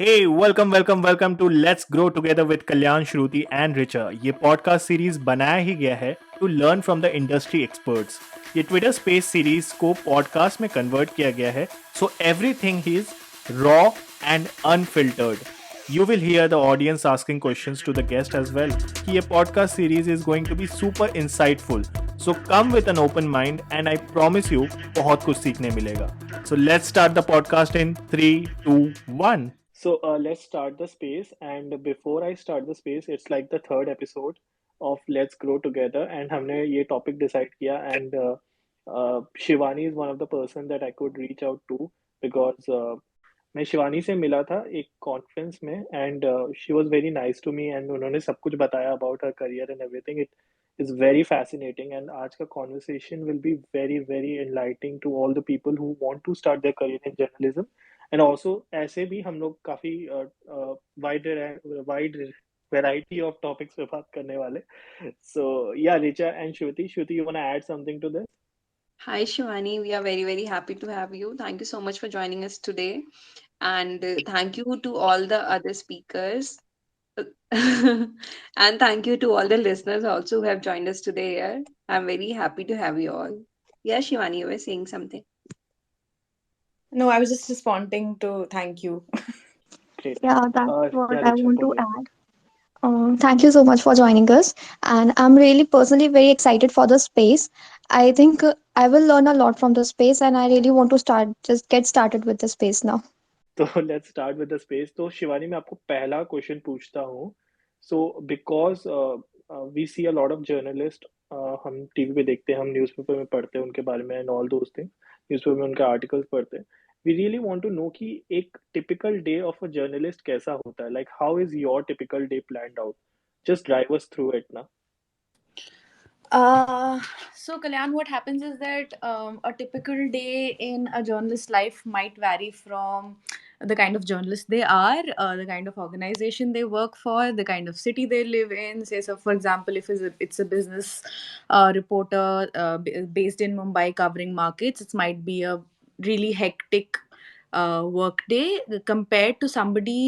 Hey, welcome to Let's Grow Together with Kalyan, Shruti and Richa. ये podcast series बनाया ही गया है to learn from the industry experts. ये Twitter space series को podcast में कन्वर्ट किया गया है so everything is raw and unfiltered. You will hear the audience asking questions to the guest as well. कि ये podcast series is going to be super insightful. So come with an open mind and I promise you बहुत कुछ सीखने मिलेगा. So let's start the podcast in 3, 2, 1. So let's start the space. And before I start the space, it's like the third episode of Let's Grow Together. And हमने ये topic decide किया. And Shivani is one of the person that I could reach out to because मैं शिवानी से मिला था एक conference में and she was very nice to me and उन्होंने सब कुछ बताया about her career and everything. It is very fascinating and आज का conversation will be very very enlightening to all the people who want to start their career in journalism. And also ऐसे भी हम लोग काफी wide wide variety of topics पे बात करने वाले. So yeah Richa and Shruti you want to add something to this? Hi, Shivani. We are very, very happy to have you. Thank you so much for joining us today. And thank you to all the other speakers. And thank you to all the listeners also who have joined us today here. I'm very happy to have you all. Yeah, Shivani, you were saying something. No, I was just responding to thank you. Great. Yeah, that's Yeah, what I Richa, want to बोलिए. add. Thank you so much for joining us. And I'm really personally very excited for the space. I think I will learn a lot from the space, and I really want to just get started with the space now. तो let's start with the space. तो शिवानी मैं आपको पहला question पूछता हूँ. So because we see a lot of journalist, हम TV पे देखते हैं, हम न्यूज़पेपर में पढ़ते हैं उनके बारे में and all those thing, newspaper में उनके आर्टिकल्स पढ़ते हैं. We really want to know कि एक typical day of a journalist कैसा होता है. Like how is your typical day planned out? Just drive us through it ना. So Kalyan, what happens is that a typical day in a journalist's life might vary from the kind of journalist they are, the kind of organization they work for, the kind of city they live in. Say, so for example, if it's a business reporter based in Mumbai covering markets, it might be a really hectic work day compared to somebody.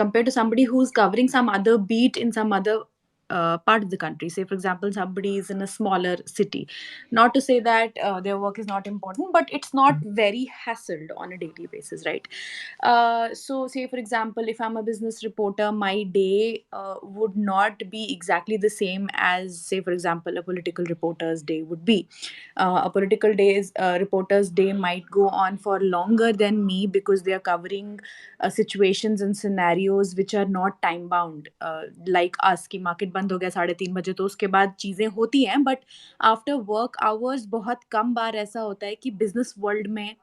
Compared to somebody who's covering some other beat in some other part of the country. Say, for example, somebody is in a smaller city. Not to say that their work is not important, but it's not very hassled on a daily basis, right? So, say, for example, if I'm a business reporter, my day would not be exactly the same as, say, for example, a political reporter's day would be. A political day's reporter's day might go on for longer than me because they are covering situations and scenarios which are not time bound, like us कि market बंद हो गया 3:30 तो उसके बाद चीज़ें होती हैं, but after work hours बहुत कम बार ऐसा होता है कि business world में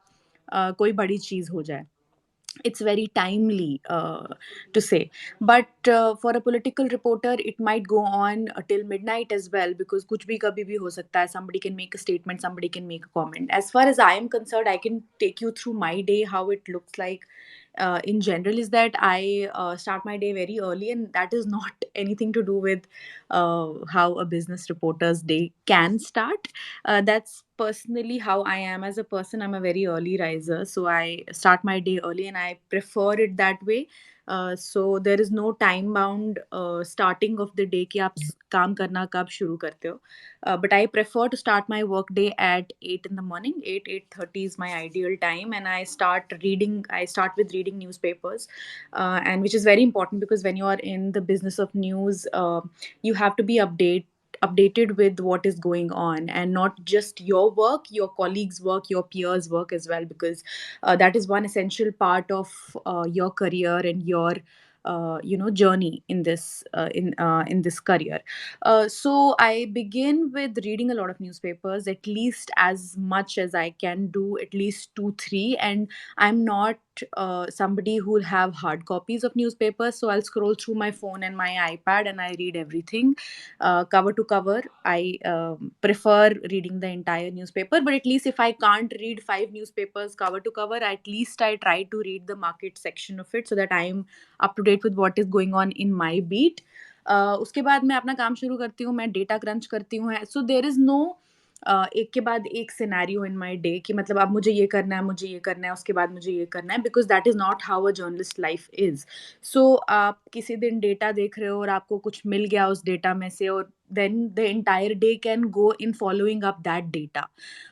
कोई बड़ी चीज़ हो जाए. It's very timely to say, but for a political reporter it might go on till midnight as well, because kuch bhi kabhi bhi ho sakta hai. Somebody can make a statement, somebody can make a comment. As far as I am concerned, I can take you through my day, how it looks like in general. Is that I start my day very early, and that is not anything to do with how a business reporter's day can start. That's personally how I am as a person. I'm a very early riser, so I start my day early and I prefer it that way. So there is no time bound starting of the day कि आप काम करना कब शुरू करते हो. But I prefer to start my work day at 8 in the morning. 8:30 is my ideal time, and I start reading. I start with reading newspapers, and which is very important because when you are in the business of news, you have to be updated with what is going on, and not just your work, your colleagues work, your peers work as well, because that is one essential part of your career and your journey in this career. So I begin with reading a lot of newspapers, at least as much as I can do, at least 2 3. And I'm not somebody who will have hard copies of newspapers, so I'll scroll through my phone and my iPad and I read everything cover to cover. I prefer reading the entire newspaper, but at least if I can't read 5 newspapers cover to cover, at least I try to read the market section of it so that I am up to date with what is going on in my beat. उसके बाद मैं अपना काम शुरू करती हूँ, मैं data crunch करती हूँ. सो देर इज़ नो एक के बाद एक सिनेरियो इन माय डे कि मतलब अब मुझे ये करना है, मुझे ये करना है, उसके बाद मुझे ये करना है, because that is not how a journalist life is. So आप किसी दिन डेटा देख रहे हो और आपको कुछ मिल गया उस डेटा में से, और then the entire day can go in following up that data.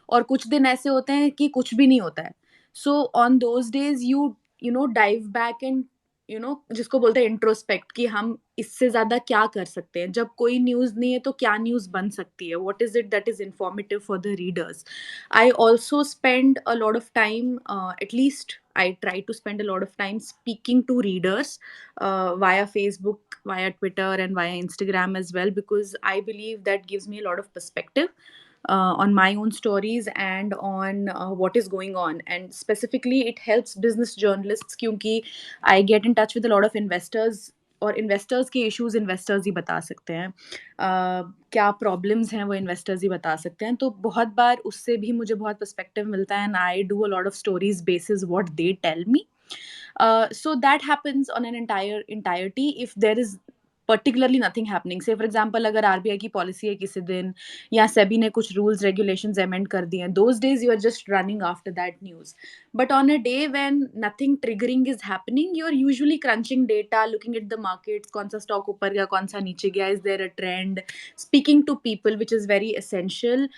और कुछ दिन ऐसे होते हैं कि कुछ भी नहीं होता है. So on those days you know dive back and जिसको बोलते हैं इंट्रोस्पेक्ट, कि हम इससे ज्यादा क्या कर सकते हैं. जब कोई न्यूज नहीं है तो क्या न्यूज बन सकती है, what is it that is informative for the readers. I also spend a lot of time, at least I try to spend a lot of time speaking to readers via Facebook, via Twitter, and via Instagram as well, because I believe that gives me a lot of perspective on my own stories and on what is going on. And specifically, it helps business journalists क्योंकि I get in touch with a lot of investors, और investors के issues investors ही बता सकते हैं. क्या problems हैं वो investors ही बता सकते हैं. तो बहुत बार उससे भी मुझे बहुत पर्सपेक्टिव मिलता है, and I do a lot of stories basis what they tell me. So that happens on an entirety if there is particularly nothing happening. Say for example, अगर RBI की पॉलिसी है किसी दिन, या सेबी ने कुछ रूल्स रेगुलेशंस अमेंड कर दिए हैं, those days you are just running after that news. But on a day when nothing triggering is happening, you're usually crunching data, looking at the markets, कौन सा स्टॉक ऊपर गया, कौन सा नीचे गया, is there a trend, speaking to people, which is very essential.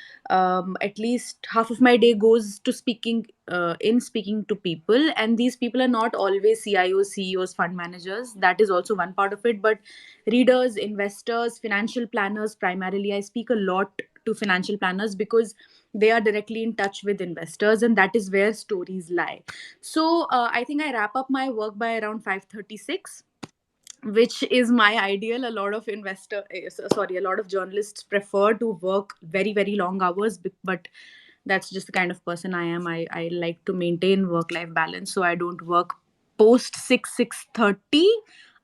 At least half of my day goes to speaking to people, and these people are not always CIOs, CEOs, fund managers. That is also one part of it, but readers, investors, financial planners, primarily I speak a lot to financial planners because they are directly in touch with investors, and that is where stories lie. So I think I wrap up my work by around 5:36, which is my ideal. A lot of a lot of journalists prefer to work very very long hours, but that's just the kind of person I am. I like to maintain work life balance, so I don't work post 6:30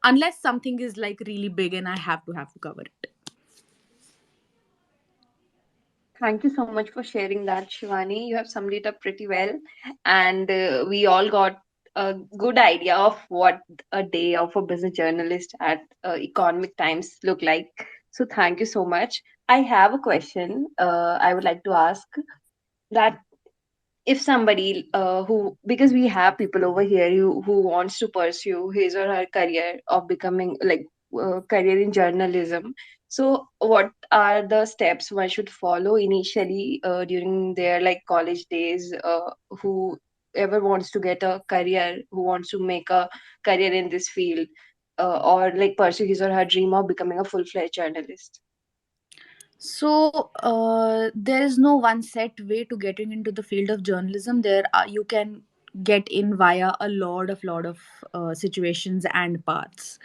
unless something is like really big and I have to cover it. Thank you so much for sharing that, Shivani. You have summed it up pretty well, and we all got a good idea of what a day of a business journalist at Economic Times look like. So, thank you so much. I have a question I would like to ask, that if somebody who, because we have people over here who wants to pursue his or her career of becoming like career in journalism, so what are the steps one should follow initially during their like college days, whoever wants to get a career, who wants to make a career in this field, or like pursue his or her dream of becoming a full-fledged journalist? So there is no one set way to getting into the field of journalism. You can get in via a lot of situations and paths.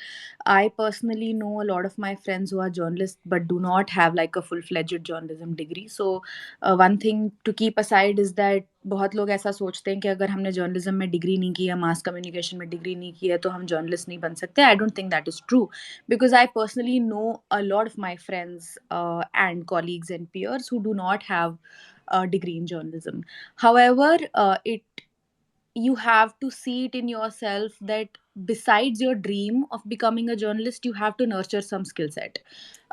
I personally know a lot of my friends who are journalists but do not have like a full-fledged journalism degree. So one thing to keep aside is that बहुत लोग ऐसा सोचते हैं कि अगर हमने journalism में degree नहीं की या मास कम्युनिकेशन में डिग्री नहीं की है तो हम जर्नलिस्ट नहीं बन सकते. आई don't think that is true, because I personally know a lot of my friends and colleagues and peers who do not have a degree in journalism. However, it you have to see it in yourself that besides your dream of becoming a journalist, you have to nurture some skill set.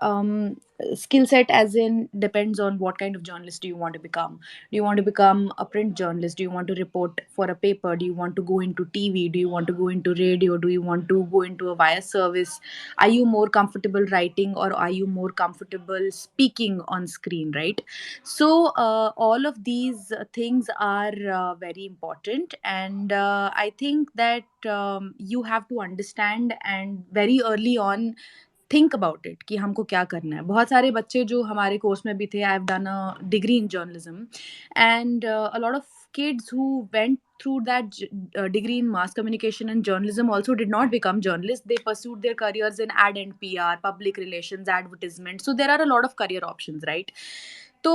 um, Skill set as in depends on what kind of journalist do you want to become. Do you want to become a print journalist? Do you want to report for a paper? Do you want to go into TV? Do you want to go into radio? Do you want to go into a wire service? Are you more comfortable writing, or are you more comfortable speaking on screen, right? So all of these things are very important, and I think that you have to understand and very early on think about it कि हमको क्या करना है. बहुत सारे बच्चे जो हमारे कोर्स में भी थे, I have done a degree in journalism, and a lot of kids who went through that degree in mass communication and journalism also did not become journalists. They pursued their careers in ad and PR, public relations, advertisement. So there are a lot of career options, right? So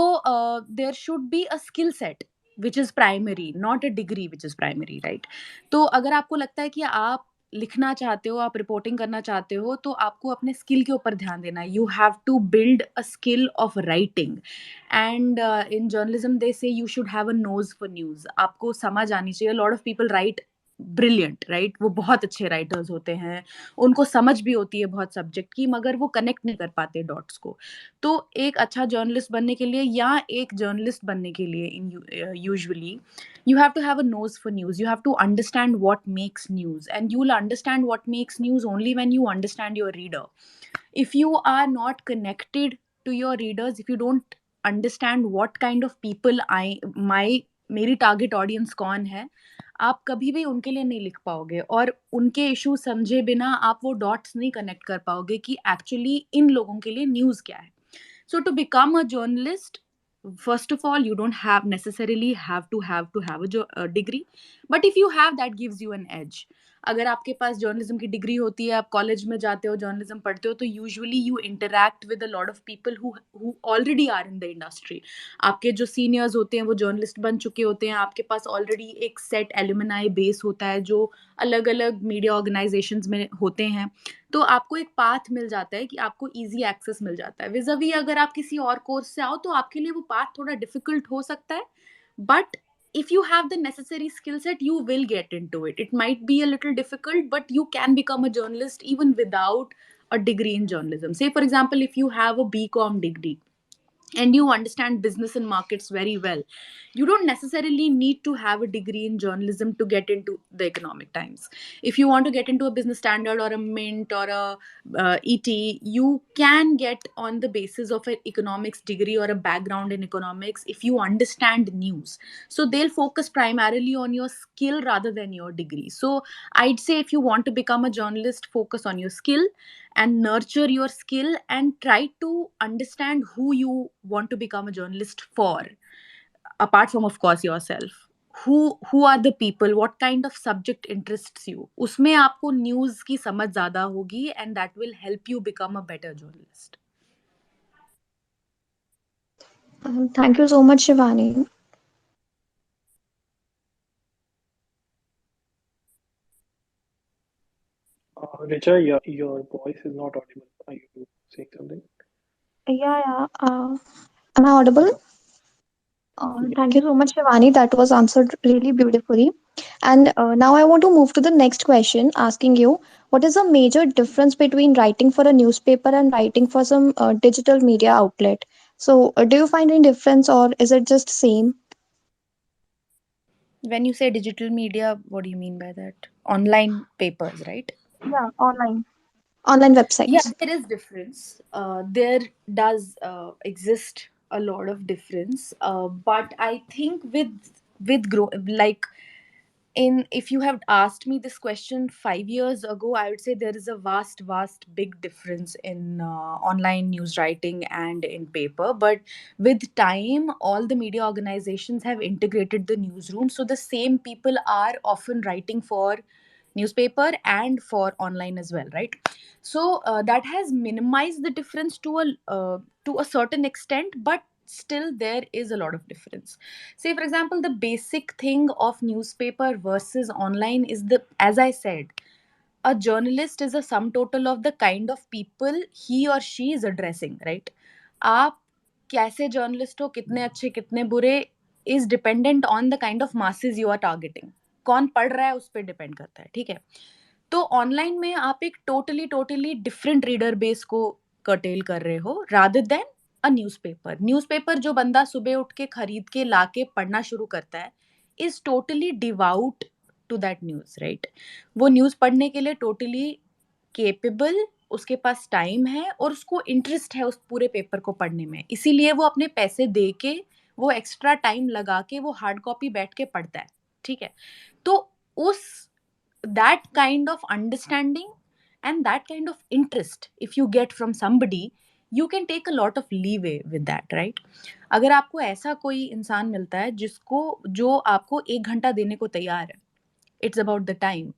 there should be a skill set which is primary, not a degree which is primary, right? तो अगर आपको लगता है कि आप लिखना चाहते हो, आप रिपोर्टिंग करना चाहते हो, तो आपको अपने स्किल के ऊपर ध्यान देना है. You have to build a skill of writing, and in journalism they say you should have a nose for news. आपको समझ आनी चाहिए. Lot of people write brilliant, right? वो बहुत अच्छे राइटर्स होते हैं, उनको समझ भी होती है बहुत सब्जेक्ट की, मगर वो कनेक्ट नहीं कर पाते डॉट्स को। तो एक अच्छा जर्नलिस्ट बनने के लिए या एक जर्नलिस्ट बनने के लिए इन usually you have to have a nose for news. You have to understand what makes news, and you will understand what makes news only when you understand your reader. If you are not connected to your readers, if you don't understand what kind of people I my मेरी target audience कौन है, आप कभी भी उनके लिए नहीं लिख पाओगे, और उनके इशू समझे बिना आप वो डॉट्स नहीं कनेक्ट कर पाओगे कि एक्चुअली इन लोगों के लिए न्यूज़ क्या है. So to become a journalist, first of all, you don't have necessarily have a degree, but if you have, that gives you an edge. अगर आपके पास जर्नलिज्म की डिग्री होती है, आप कॉलेज में जाते हो, जर्नलिज्म पढ़ते हो, तो usually you interact with a lot of people who already are in the industry. आपके जो सीनियर्स होते हैं वो जर्नलिस्ट बन चुके होते हैं, आपके पास ऑलरेडी एक सेट एलुमनाई बेस होता है जो अलग अलग मीडिया ऑर्गेनाइजेशंस में होते हैं. तो आपको एक पाथ मिल जाता है कि आपको ईजी एक्सेस मिल जाता है. विज़ावी अगर आप किसी और कोर्स से आओ तो आपके लिए वो पाथ थोड़ा डिफिकल्ट हो सकता है, but if you have the necessary skill set, you will get into it. It might be a little difficult, but you can become a journalist even without a degree in journalism. Say for example, if you have a BCom degree and you understand business and markets very well, you don't necessarily need to have a degree in journalism to get into the economic times. If you want to get into a business standard or a mint or a et, you can get on the basis of an economics degree or a background in economics if you understand news. So they'll focus primarily on your skill rather than your degree. So I'd say if you want to become a journalist, focus on your skill and nurture your skill and try to understand who you want to become a journalist for, apart from of course yourself. Who are the people, what kind of subject interests you, उसमें आपको news की समझ ज़्यादा होगी, and that will help you become a better journalist. Thank you so much, Shivani. Richa, your voice is not audible. Are you saying something? Yeah, yeah. Am I audible? Yeah. Thank you so much, Shivani. That was answered really beautifully. And now I want to move to the next question, asking you what is the major difference between writing for a newspaper and writing for some digital media outlet? So, do you find any difference, or is it just same? When you say digital media, what do you mean by that? Online papers, right? Yeah, online Yeah, websites. there is difference. There does exist a lot of difference, but I think with grow like in if you had asked me this question 5 years ago, I would say there is a vast big difference in online news writing and in paper. But with time, all the media organizations have integrated the newsroom, so the same people are often writing for newspaper and for online as well, right? So that has minimized the difference to a certain extent, but still there is a lot of difference. Say for example, the basic thing of newspaper versus online is, the as I said, a journalist is a sum total of the kind of people he or she is addressing, right? आप कैसे journalist हो, कितने अच्छे कितने बुरे, is dependent on the kind of masses you are targeting. कौन पढ़ रहा है उस पर डिपेंड करता है, ठीक है? तो ऑनलाइन में आप एक टोटली डिफरेंट रीडर बेस को कर्टेल कर रहे हो rather than a newspaper. Newspaper जो बंदा सुबह उठ के खरीद के लाके पढ़ना शुरू करता है is totally devout to that news, right? वो न्यूज़ पढ़ने के लिए टोटली केपेबल, उसके पास टाइम है और उसको इंटरेस्ट है उस पूरे पेपर को पढ़ने में, इसीलिए वो अपने पैसे दे के, वो एक्स्ट्रा टाइम लगा के वो हार्ड कॉपी बैठ के पढ़ता है, ठीक है? तो उस that kind of understanding and that kind of interest if you get from somebody, you can take a lot of leeway with that, right? अगर आपको ऐसा कोई इंसान मिलता है जिसको जो आपको 1 घंटा देने को तैयार है, इट्स अबाउट द टाइम,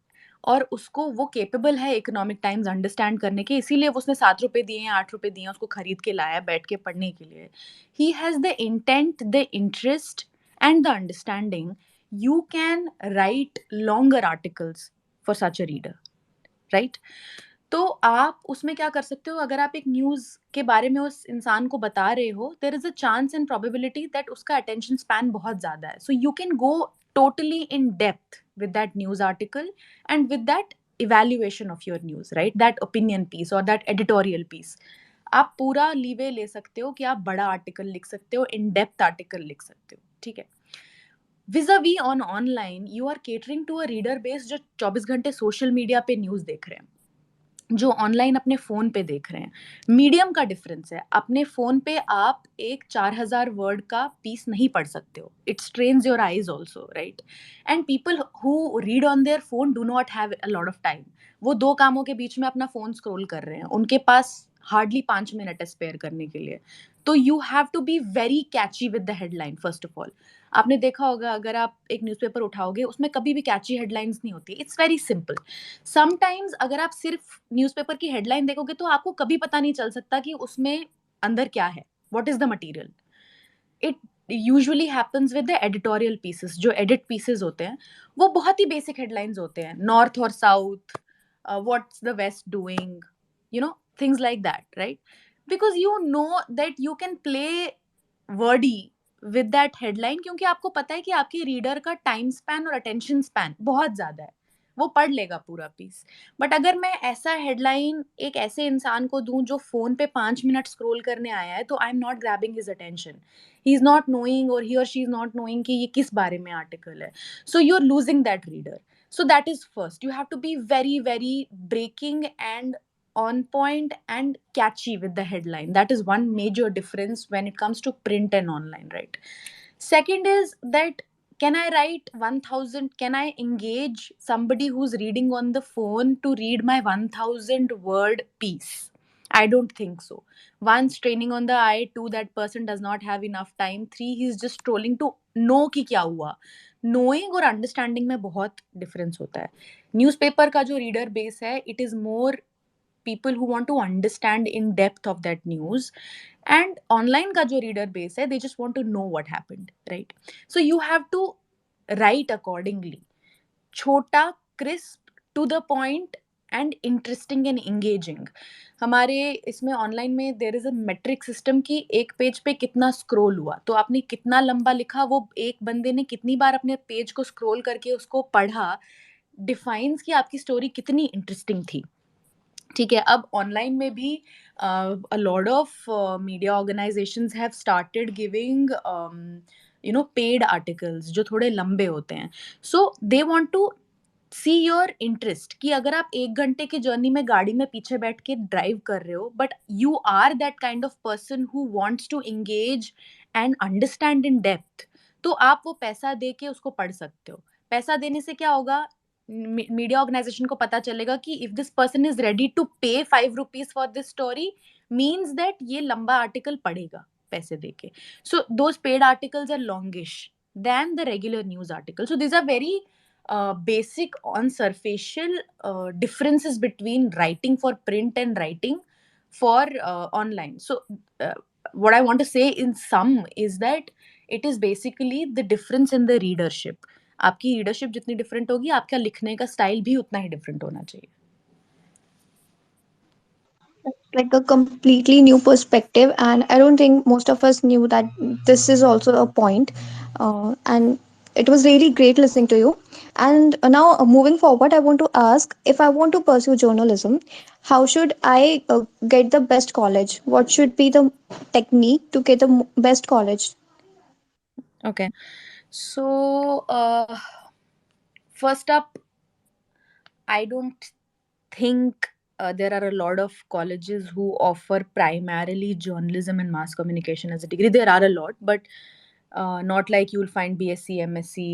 और उसको वो केपेबल है इकोनॉमिक टाइम्स अंडरस्टैंड करने के, इसीलिए वो उसने 7 रुपए दिए हैं, 8 रुपए दिए हैं, उसको खरीद के लाया बैठ के पढ़ने के लिए. He has the intent, the interest and the understanding. You can write longer articles for such a reader, right? तो आप उसमें क्या कर सकते हो, अगर आप एक न्यूज़ के बारे में उस इंसान को बता रहे हो, there is a chance and probability that उसका अटेंशन स्पैन बहुत ज़्यादा है, so you can go totally in depth with that news article and with that evaluation of your news, right? That opinion piece or that editorial piece. आप पूरा leeway ले सकते हो कि आप बड़ा आर्टिकल लिख सकते हो, इन डेप्थ आर्टिकल लिख सकते हो, ठीक है? Vis a vis on online you are catering to a reader base जो 24 घंटे सोशल मीडिया पे न्यूज़ देख रहे हैं, जो ऑनलाइन अपने फ़ोन पे देख रहे हैं। मीडियम का डिफरेंस है। अपने फ़ोन पे आप एक 4000 वर्ड का पीस नहीं पढ़ सकते हो। It strains your eyes also, right? And people who read on their phone do not have a lot of time. वो 2 कामों के बीच में अपना फ़ोन स्क्रॉल कर रहे हैं। उनके पास हार्डली 5 मिनट है स्पेयर करने के लिए। तो you have to be very catchy with the headline first of all. आपने देखा होगा अगर आप एक न्यूज़पेपर उठाओगे उसमें कभी भी कैची हेडलाइंस नहीं होती। It's very simple. समटाइम्स अगर आप सिर्फ न्यूज़पेपर की हेडलाइन देखोगे तो आपको कभी पता नहीं चल सकता कि उसमें अंदर क्या है, what is the material. It usually happens with the editorial pieces. जो एडिट पीसेस होते हैं वो बहुत ही बेसिक हेडलाइंस होते हैं, नॉर्थ और south, what's the west doing, you know, things like that, right? Because you know that you can play wordy with that headline, क्योंकि आपको पता है कि आपकी रीडर का टाइम स्पैन और अटेंशन स्पैन बहुत ज़्यादा है, वो पढ़ लेगा पूरा पीस। बट अगर मैं ऐसा हेडलाइन एक ऐसे इंसान को दूं जो फ़ोन पे 5 मिनट स्क्रॉल करने आया है, तो I am not grabbing his attention. He is not knowing और ही और शी इज़ नॉट नोइंग कि ये किस बारे में आर्टिकल है। So you are losing that reader. So that is first. You have to be very, very breaking and on point and catchy with the headline. That is one major difference when it comes to print and online, right? Second is that can I write 1000, can I engage somebody who's reading on the phone to read my 1000 word piece? I don't think so. One, straining on the eye. Two, that person does not have enough time. Three, he's just scrolling to know कि क्या हुआ. Knowing और understanding में बहुत difference होता है। Newspaper का जो रीडर बेस है, it is more people who want to understand in depth of that news, and online ka jo reader base hai, they just want to know what happened, right? So you have to write accordingly, छोटा, crisp, to the point and interesting and engaging. हमारे इसमें online में there is a metric system कि एक page पे कितना scroll हुआ, तो आपने कितना लंबा लिखा, वो एक बंदे ने कितनी बार अपने पेज को स्क्रॉल करके उसको पढ़ा, डिफाइंस कि आपकी स्टोरी कितनी इंटरेस्टिंग थी, ठीक है? अब ऑनलाइन में भी a lot of media organizations have started giving paid articles जो थोड़े लंबे होते हैं. So they want to see your interest, कि अगर आप 1 घंटे की जर्नी में गाड़ी में पीछे बैठ के ड्राइव कर रहे हो, but you are that kind of person who wants to engage and understand in depth, तो आप वो पैसा दे के उसको पढ़ सकते हो. पैसा देने से क्या होगा, मीडिया ऑर्गेनाइजेशन को पता चलेगा कि if this person is ready to pay 5 rupees for this story, means that ये लंबा आर्टिकल पढ़ेगा पैसे दे के. So those paid articles are longish than the regular news article. So these are very basic on superficial differences between writing for print and writing for online. So uh, what I want to say in sum is that it is basically the difference in the readership. आपकी readership जितनी different होगी, आपका लिखने का style भी उतना ही different होना चाहिए. Like a completely new perspective, and I don't think most of us knew that this is also a point. And it was really great listening to you. And now, moving forward, I want to ask, if I want to pursue journalism, how should I get the best college? What should be the technique to get the best college? Okay. So first up, I don't think there are a lot of colleges who offer primarily journalism and mass communication as a degree. There are a lot, but not like you'll find BSc, MSc,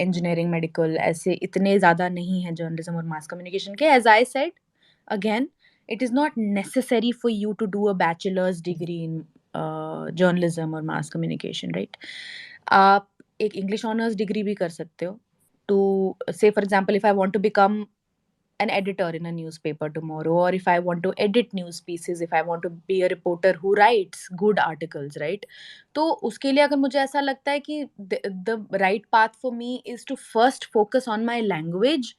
engineering, medical. ऐसे इतने ज़्यादा नहीं है journalism और mass communication के. As I said, again, it is not necessary for you to do a bachelor's degree in journalism or mass communication, right? आप एक English honors degree भी कर सकते हो. To say, for example, if I want to become an editor in a newspaper tomorrow, or if I want to edit news pieces, if I want to be a reporter who writes good articles, right? तो उसके लिए अगर मुझे ऐसा लगता है कि the right path for me is to first focus on my language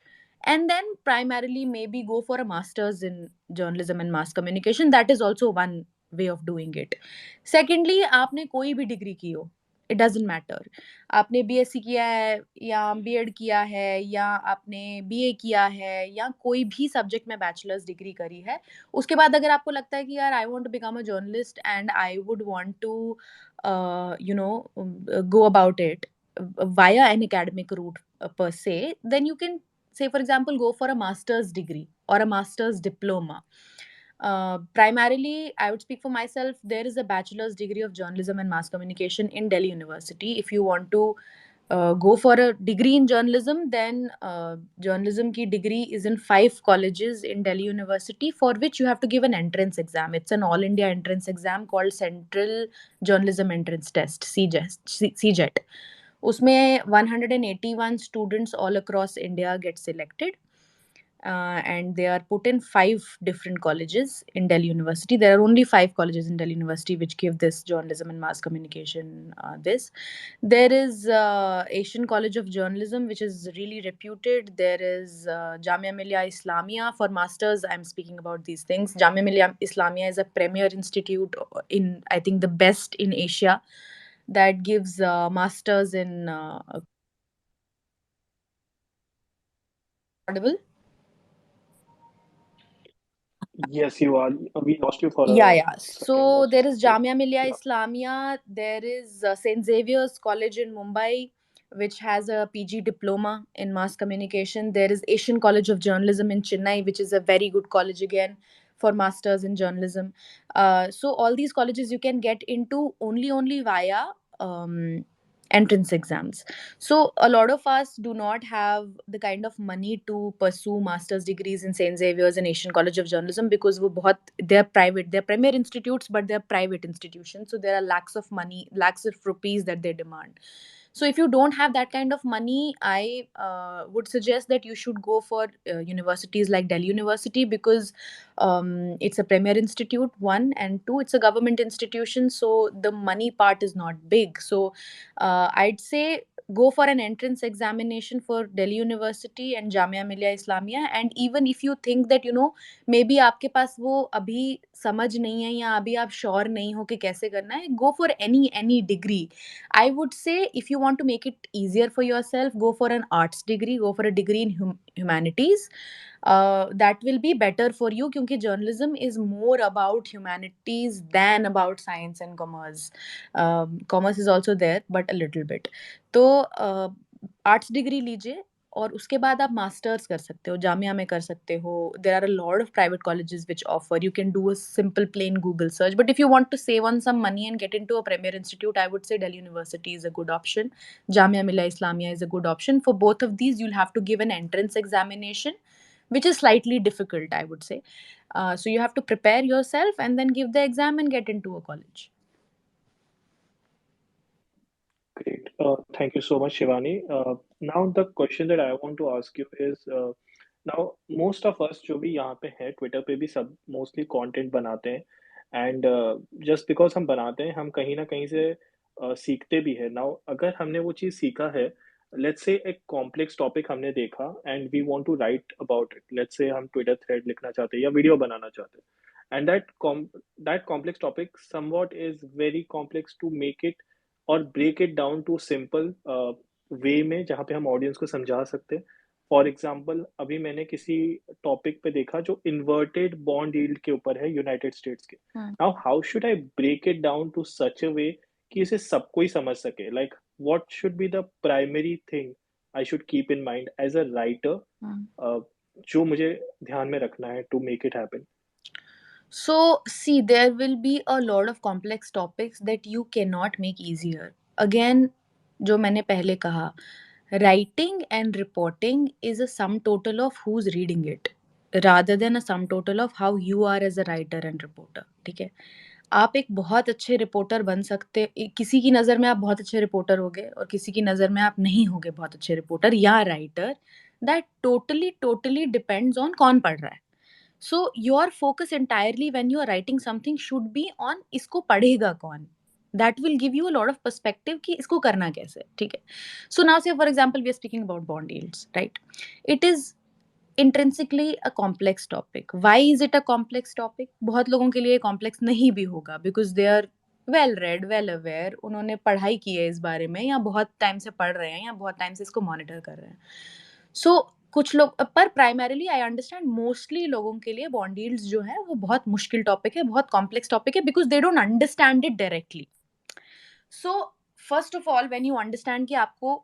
and then primarily maybe go for a master's in journalism and mass communication. That is also one way of doing it. Secondly, आपने कोई भी degree की हो, it doesn't matter. आपने BSc किया है या BEd किया है या आपने बीए किया है या कोई भी सब्जेक्ट में बैचलर्स डिग्री करी है, उसके बाद अगर आपको लगता है कि यार I want to become a journalist and I would want to you know go about it via an academic route per se, then you can say for example go for a master's degree or a master's diploma. Primarily, I would speak for myself. There is a bachelor's degree of journalism and mass communication in Delhi University. If you want to go for a degree in journalism, then journalism ki degree is in 5 colleges in Delhi University, for which you have to give an entrance exam. It's an all India entrance exam called Central Journalism Entrance Test, CJET. उसमें 181 students all across India get selected, and they are put in 5 different colleges in Delhi University. There are only 5 colleges in Delhi University which give this journalism and mass communication. There is Asian College of Journalism, which is really reputed. There is Jamia Millia Islamia for masters. I'm speaking about these things. Jamia Millia Islamia is a premier institute in, I think, the best in Asia, that gives masters in audible. Yes, you are. We lost you for Yeah, a yeah. second or So there is so. Jamia Millia Yeah. Islamia. There is St. Xavier's College in Mumbai, which has a PG diploma in mass communication. There is Asian College of Journalism in Chennai, which is a very good college again for masters in journalism. So all these colleges you can get into only via entrance exams. So a lot of us do not have the kind of money to pursue master's degrees in St. Xavier's and Asian College of Journalism, because they're private, they're premier institutes, but they're private institutions. So there are lakhs of money, lakhs of rupees that they demand. So if you don't have that kind of money, I would suggest that you should go for universities like Delhi University, because it's a premier institute, one, and two, it's a government institution, so the money part is not big. So I'd say go for an entrance examination for Delhi University and Jamia Millia Islamia. And even if you think that maybe आपके पास वो अभी समझ नहीं है या अभी आप sure नहीं हो कि कैसे करना है, go for any degree. I would say if you want to make it easier for yourself, go for an arts degree, go for a degree in humanities. That will be better for you, क्योंकि journalism is more about humanities than about science and commerce. Commerce is also there, but a little bit. तो arts degree लीजिए और उसके बाद आप masters कर सकते हो, जामिया में कर सकते हो. There are a lot of private colleges which offer. You can do a simple plain Google search, but if you want to save on some money and get into a premier institute, I would say Delhi University is a good option. Jamia Millia Islamia is a good option. For both of these, you'll have to give an entrance examination, which is slightly difficult, I would say. So you have to prepare yourself and then give the exam and get into a college. Great. Thank you so much, Shivani. Now the question that I want to ask you is, now most of us जो भी यहाँ पे हैं, Twitter पे भी सब mostly content बनाते हैं, एंड जस्ट बिकॉज हम बनाते हैं, हम कहीं ना कहीं से सीखते भी हैं. नाउ अगर हमने वो चीज़ सीखा है, लेट्स से एक कॉम्प्लेक्स टॉपिक हमने देखा and we want to write about it, let's say हम ट्विटर थ्रेड लिखना चाहते हैं या वीडियो बनाना चाहते हैं, and that complex topic somewhat is very complex to make it और break it down to simple way में जहाँ पे हम ऑडियंस को समझा सकते हैं. फॉर एग्जाम्पल, अभी मैंने किसी टॉपिक पे देखा जो इन्वर्टेड बॉन्ड यील्ड के ऊपर है यूनाइटेड स्टेट्स के. Now how should I break it down to such a way कि इसे सबको ही समझ सके. Like what should be the primary thing I should keep in mind as a writer, जो मुझे ध्यान में रखना है to make it happen. So, see, there will be a lot of complex topics that you cannot make easier. Again, जो मैंने पहले कहा, writing and reporting is a sum total of who's reading it, rather than a sum total of how you are as a writer and reporter. ठीक है? आप एक बहुत अच्छे रिपोर्टर बन सकते, किसी की नज़र में आप बहुत अच्छे रिपोर्टर होगे और किसी की नज़र में आप नहीं होगे बहुत अच्छे रिपोर्टर या writer. That totally depends on कौन पढ़ रहा है. So your focus entirely when you are writing something should be on इसको पढ़ेगा कौन. That will give you a lot of perspective कि इसको करना कैसे. ठीक है. So now say for example we are speaking about bond yields, right? It is intrinsically a complex topic. Why is it a complex topic? बहुत लोगों के लिए complex नहीं भी होगा because they are well read, well aware, उन्होंने पढ़ाई की है इस बारे में, या बहुत टाइम से पढ़ रहे हैं, या बहुत टाइम से इसको मॉनिटर कर रहे हैं. सो कुछ लोग, पर प्राइमरीली आई अंडरस्टैंड मोस्टली लोगों के लिए बॉन्ड यील्ड्स जो है वो बहुत मुश्किल टॉपिक है, बहुत कॉम्प्लेक्स टॉपिक है, because they don't understand it directly. So first of all when you understand कि आपको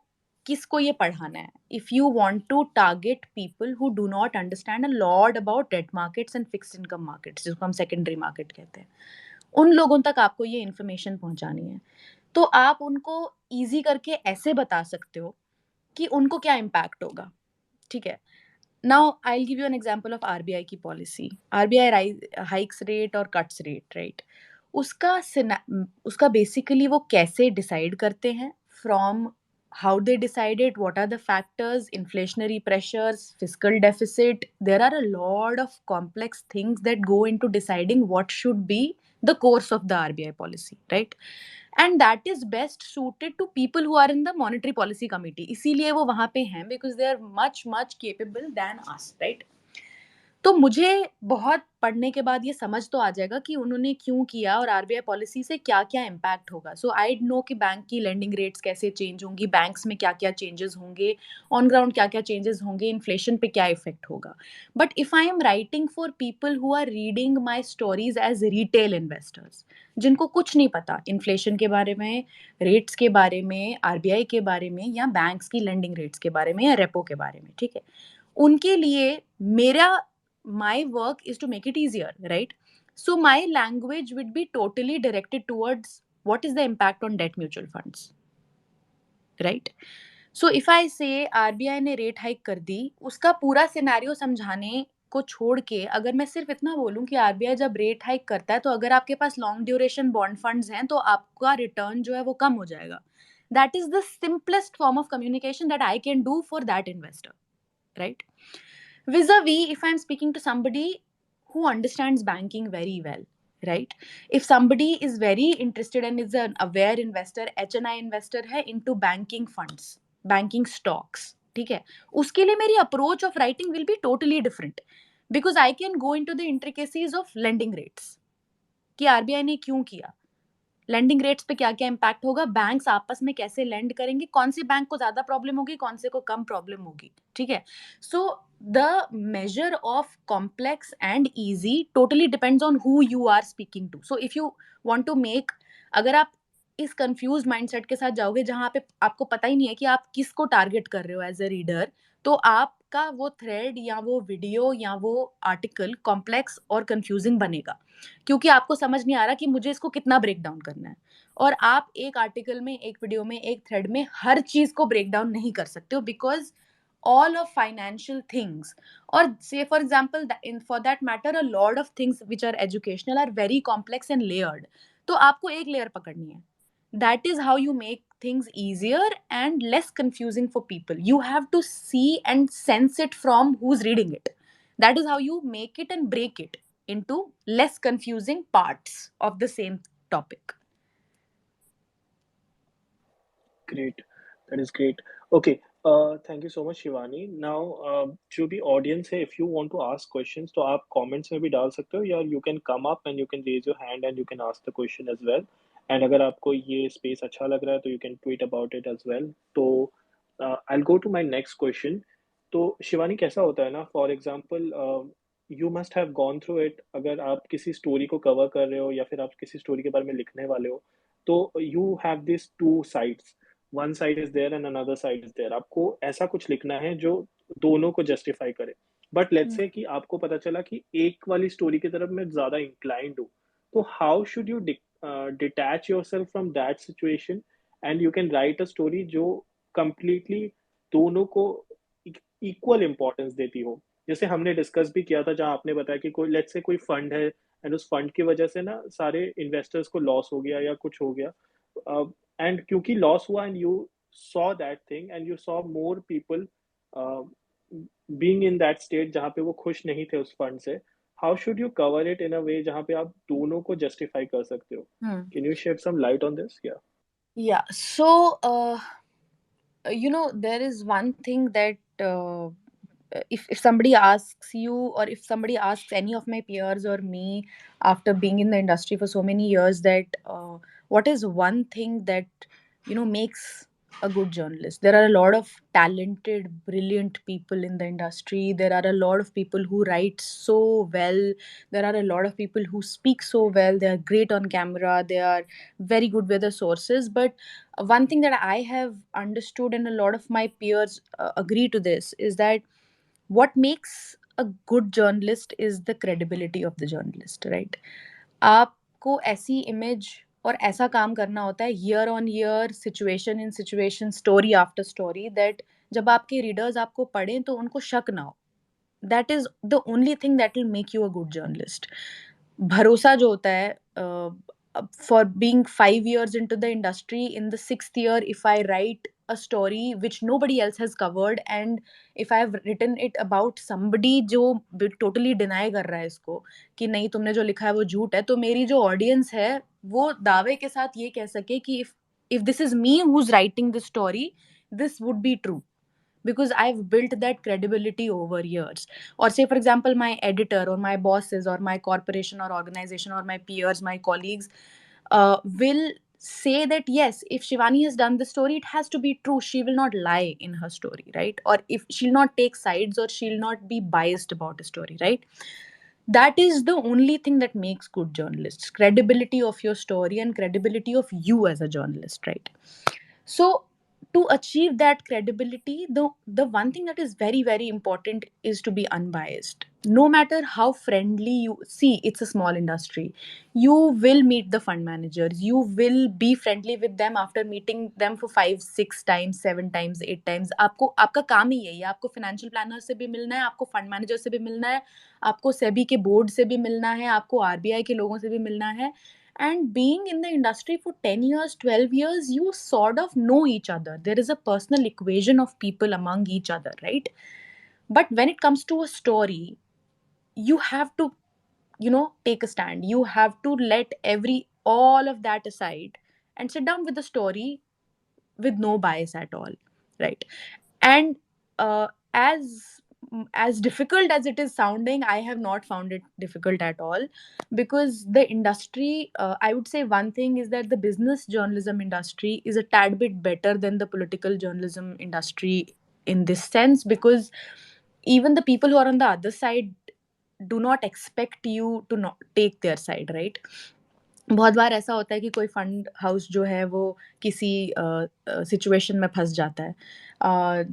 किसको ये पढ़ाना है, if you want to target people who do not understand a lot about debt markets and fixed income markets, जिसको हम secondary market कहते हैं, उन लोगों तक आपको ये इन्फॉर्मेशन पहुंचानी है. तो आप उनको इजी करके ऐसे बता सकते हो कि उनको क्या इम्पैक्ट होगा. ठीक है. Now I give you an example of RBI की पॉलिसी. आरबीआई हाइक्स रेट और कट्स रेट, राइट. उसका उसका बेसिकली वो कैसे डिसाइड करते हैं, from how they decide it, what are the factors, inflationary pressures, fiscal deficit. There are a lot of complex things that go into deciding what should be the course of the RBI policy, right? And that is best suited to people who are in the monetary policy committee. इसीलिए वो वहाँ पे हैं, because they are much capable than us, right? तो मुझे बहुत पढ़ने के बाद ये समझ तो आ जाएगा कि उन्होंने क्यों किया और आरबीआई पॉलिसी से क्या-क्या इम्पैक्ट होगा. सो आई नो कि बैंक की लेंडिंग रेट्स कैसे चेंज होंगी, बैंक्स में क्या-क्या चेंजेस होंगे, ऑन ग्राउंड क्या-क्या चेंजेस होंगे, इन्फ्लेशन पे क्या इफेक्ट होगा. But if I am writing for people who are reading my stories as retail investors, जिनको कुछ नहीं पता इन्फ्लेशन के बारे में, रेट्स के बारे में, आरबीआई के बारे में, या बैंक्स की लेंडिंग रेट्स के बारे में, या रेपो के बारे में, ठीक है, उनके लिए मेरा my work is to make it easier, right? So my language would be totally directed towards what is the impact on debt mutual funds, right? So if I say RBI ने rate hike कर दी, उसका पूरा scenario समझाने को छोड़ के अगर मैं सिर्फ इतना बोलूं कि आरबीआई जब रेट हाइक करता है तो अगर आपके पास लॉन्ग ड्यूरेशन बॉन्ड फंड्स हैं तो आपका रिटर्न जो है वो कम हो जाएगा. That is the simplest form of communication that I can do for that investor, right? Vis-a-vis, if I'm speaking to somebody who understands banking very well, right? If somebody is very interested and is an aware investor, HNI investor है into banking funds, banking stocks, ठीक है, उसके लिए मेरी approach of writing will be totally different, because I can go into the intricacies of lending rates कि RBI ने क्यों किया, लेंडिंग रेट्स पे क्या क्या इम्पैक्ट होगा, बैंक्स आपस में कैसे लेंड करेंगे, कौन से बैंक को ज्यादा प्रॉब्लम होगी, कौन से को कम प्रॉब्लम होगी, ठीक है. So the measure of complex and easy totally depends on who you are speaking to. So if you want to make, अगर आप इस कंफ्यूज माइंडसेट के साथ जाओगे जहां पे आपको पता ही नहीं है कि आप किसको टारगेट कर रहे हो एज अ रीडर, तो आपका वो थ्रेड या वो वीडियो या वो आर्टिकल कॉम्प्लेक्स और कंफ्यूजिंग बनेगा, क्योंकि आपको समझ नहीं आ रहा कि मुझे इसको कितना ब्रेक डाउन करना है. और आप एक आर्टिकल में, एक वीडियो में, एक थ्रेड में हर चीज को ब्रेक डाउन नहीं कर सकते हो, because all of financial things, or say for example for that matter a lot of things which are educational are very complex and layered. तो आपको एक लेयर पकड़नी है. That is how you make things easier and less confusing for people. You have to see and sense it from who's reading it. That is how you make it and break it into less confusing parts of the same topic. Great. That is great. Okay. Thank you so much, Shivani. Now, जो भी audience है, if you want to ask questions, तो आप comments में भी डाल सकते हो, या you can come up and you can raise your hand and you can ask the question as well. And अगर आपको ये space अच्छा लग रहा है, तो you can tweet about it as well. तो I'll go to my next question. तो शिवानी, कैसा होता है ना, for example, you must have gone through it. अगर आप किसी story को cover कर रहे हो या फिर आप किसी story के बारे में लिखने वाले हो, तो you have these two sides. One side is there and another side is there. आपको ऐसा कुछ लिखना है जो दोनों को जस्टिफाई करे. बट लेट्स से कि आपको पता चला कि एक वाली स्टोरी की तरफ मैं ज्यादा इंक्लाइंड हूँ, तो how should you detach yourself from that situation and you can write a story जो कंप्लीटली दोनों को इक्वल इंपॉर्टेंस देती हो. जैसे हमने डिस्कस भी किया था, जहां आपने बताया कि कोई लेट्स से कोई फंड है एंड उस फंड की वजह से ना सारे इन्वेस्टर्स को लॉस हो गया या कुछ हो गया, एंड क्योंकि लॉस हुआ and you saw that thing and you saw more people uh, being in that state जहाँ पे वो खुश नहीं थे उस फंड से, how should you cover it in a way जहाँ पे आप दोनों को justify कर सकते हो? Can you shed some light on this? Yeah. So, you know, there is one thing that if somebody asks you, or if somebody asks any of my peers or me after being in the industry for so many years, that what is one thing that makes a good journalist? There are a lot of talented, brilliant people in the industry. There are a lot of people who write so well. There are a lot of people who speak so well. They are great on camera. They are very good with the sources. But one thing that I have understood, and a lot of my peers agree to this, is that what makes a good journalist is the credibility of the journalist, right? आपको ऐसी image और ऐसा काम करना होता है, year on year, situation in situation, story after story, that जब आपके रीडर्स आपको पढ़ें तो उनको शक ना हो. That is the only thing that will make you a good journalist. भरोसा जो होता है, for being 5 years into the industry, in the sixth year, if I write a story which nobody else has covered, and if I have written it about somebody जो totally deny कर रहा है इसको कि नहीं तुमने जो लिखा है वो झूठ है, तो मेरी जो audience है वो दावे के साथ ये कह सके कि if this is me who's writing this story, this would be true, because I've built that credibility over years. Or say, for example, my editor or my bosses or my corporation or organization or my peers, my colleagues will say that yes, if Shivani has done the story, it has to be true. She will not lie in her story, right? Or if she'll not take sides, or she'll not be biased about a story, right? That is the only thing that makes good journalists: credibility of your story and credibility of you as a journalist, right? So to achieve that credibility, the one thing that is very very important is to be unbiased. No matter how friendly you see, it's a small industry. You will meet the fund managers, you will be friendly with them after meeting them for 5 6 times, 7 times, 8 times. आपको आपका काम ही यही है. आपको financial planner से भी मिलना है, आपको फंड मैनेजर से भी मिलना है, आपको सेबी के बोर्ड से भी मिलना है, आपको आरबीआई के लोगों से भी मिलना है. And being in the industry for 10 years, 12 years, you sort of know each other. There is a personal equation of people among each other, right? But when it comes to a story, you have to take a stand. You have to let every all of that aside and sit down with the story with no bias at all, right? And as difficult as it is sounding, I have not found it difficult at all, because the industry, I would say one thing is that the business journalism industry is a tad bit better than the political journalism industry in this sense, because even the people who are on the other side do not expect you to not take their side, right? बहुत बार ऐसा होता है कि कोई fund house जो है वो किसी सिचुएशन में फंस जाता है.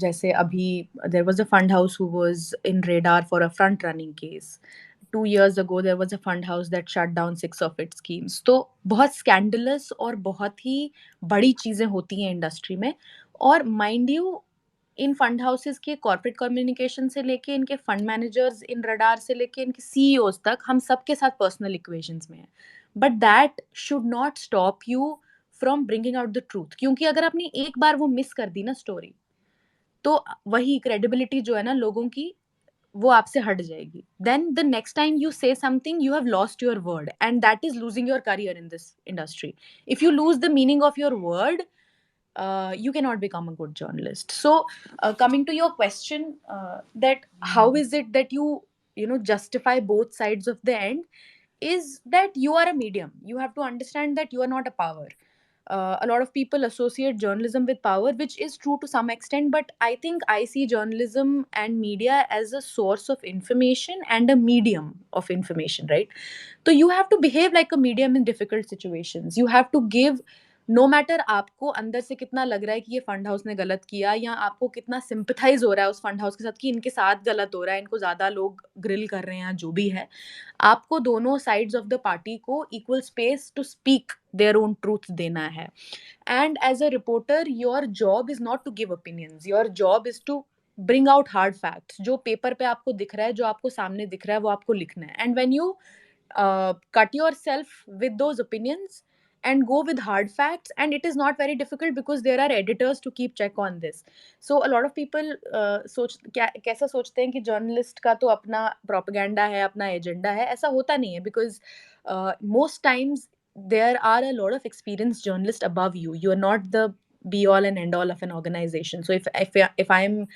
जैसे अभी there was a fund house who was in radar for a front running case. 2 years ago there was a fund house that shut down 6 of its schemes. तो बहुत स्कैंडलस और बहुत ही बड़ी चीज़ें होती हैं इंडस्ट्री में. और mind you, in fund houses के कॉर्पोरेट कम्युनिकेशन से लेके इनके फंड मैनेजर्स इन रडार से लेके इनके सीईओज तक, हम सबके साथ पर्सनल इक्वेशंस में हैं. But that should not stop you from bringing out the truth, क्योंकि अगर आपने एक बार वो मिस कर दी ना स्टोरी, तो वही क्रेडिबिलिटी जो है ना लोगों की, वो आपसे हट जाएगी. Then the next time you say something, you have lost your word, and that is losing your career in this industry. If you lose the meaning of your word, you cannot become a good journalist. So coming to your question, that how is it that you justify both sides of the end, is that you are a medium. You have to understand that you are not a power. A lot of people associate journalism with power, which is true to some extent, but I think I see journalism and media as a source of information and a medium of information, right? So you have to behave like a medium in difficult situations. You have to give, no matter आपको अंदर से कितना लग रहा है कि ये fund house ने गलत किया, या आपको कितना सिंपथाइज हो रहा है उस फंड हाउस के साथ कि इनके साथ गलत हो रहा है, इनको ज़्यादा लोग ग्रिल कर रहे हैं, जो भी है, आपको दोनों साइड्स ऑफ द पार्टी को equal space to speak their own truth देना है. And as a reporter, your job is not to give opinions, your job is to bring out hard facts. जो पेपर पे आपको दिख रहा है, जो आपको सामने दिख रहा है, वो आपको लिखना है. And when you cut yourself with those opinions and go with hard facts, and it is not very difficult because there are editors to keep check on this. So a lot of people सोच कैसा सोचते हैं कि journalist का तो अपना propaganda है, अपना एजेंडा है. ऐसा होता नहीं है, because most times there are a lot of experienced journalists above you. You are not the be all and end all of an organization. So if I'm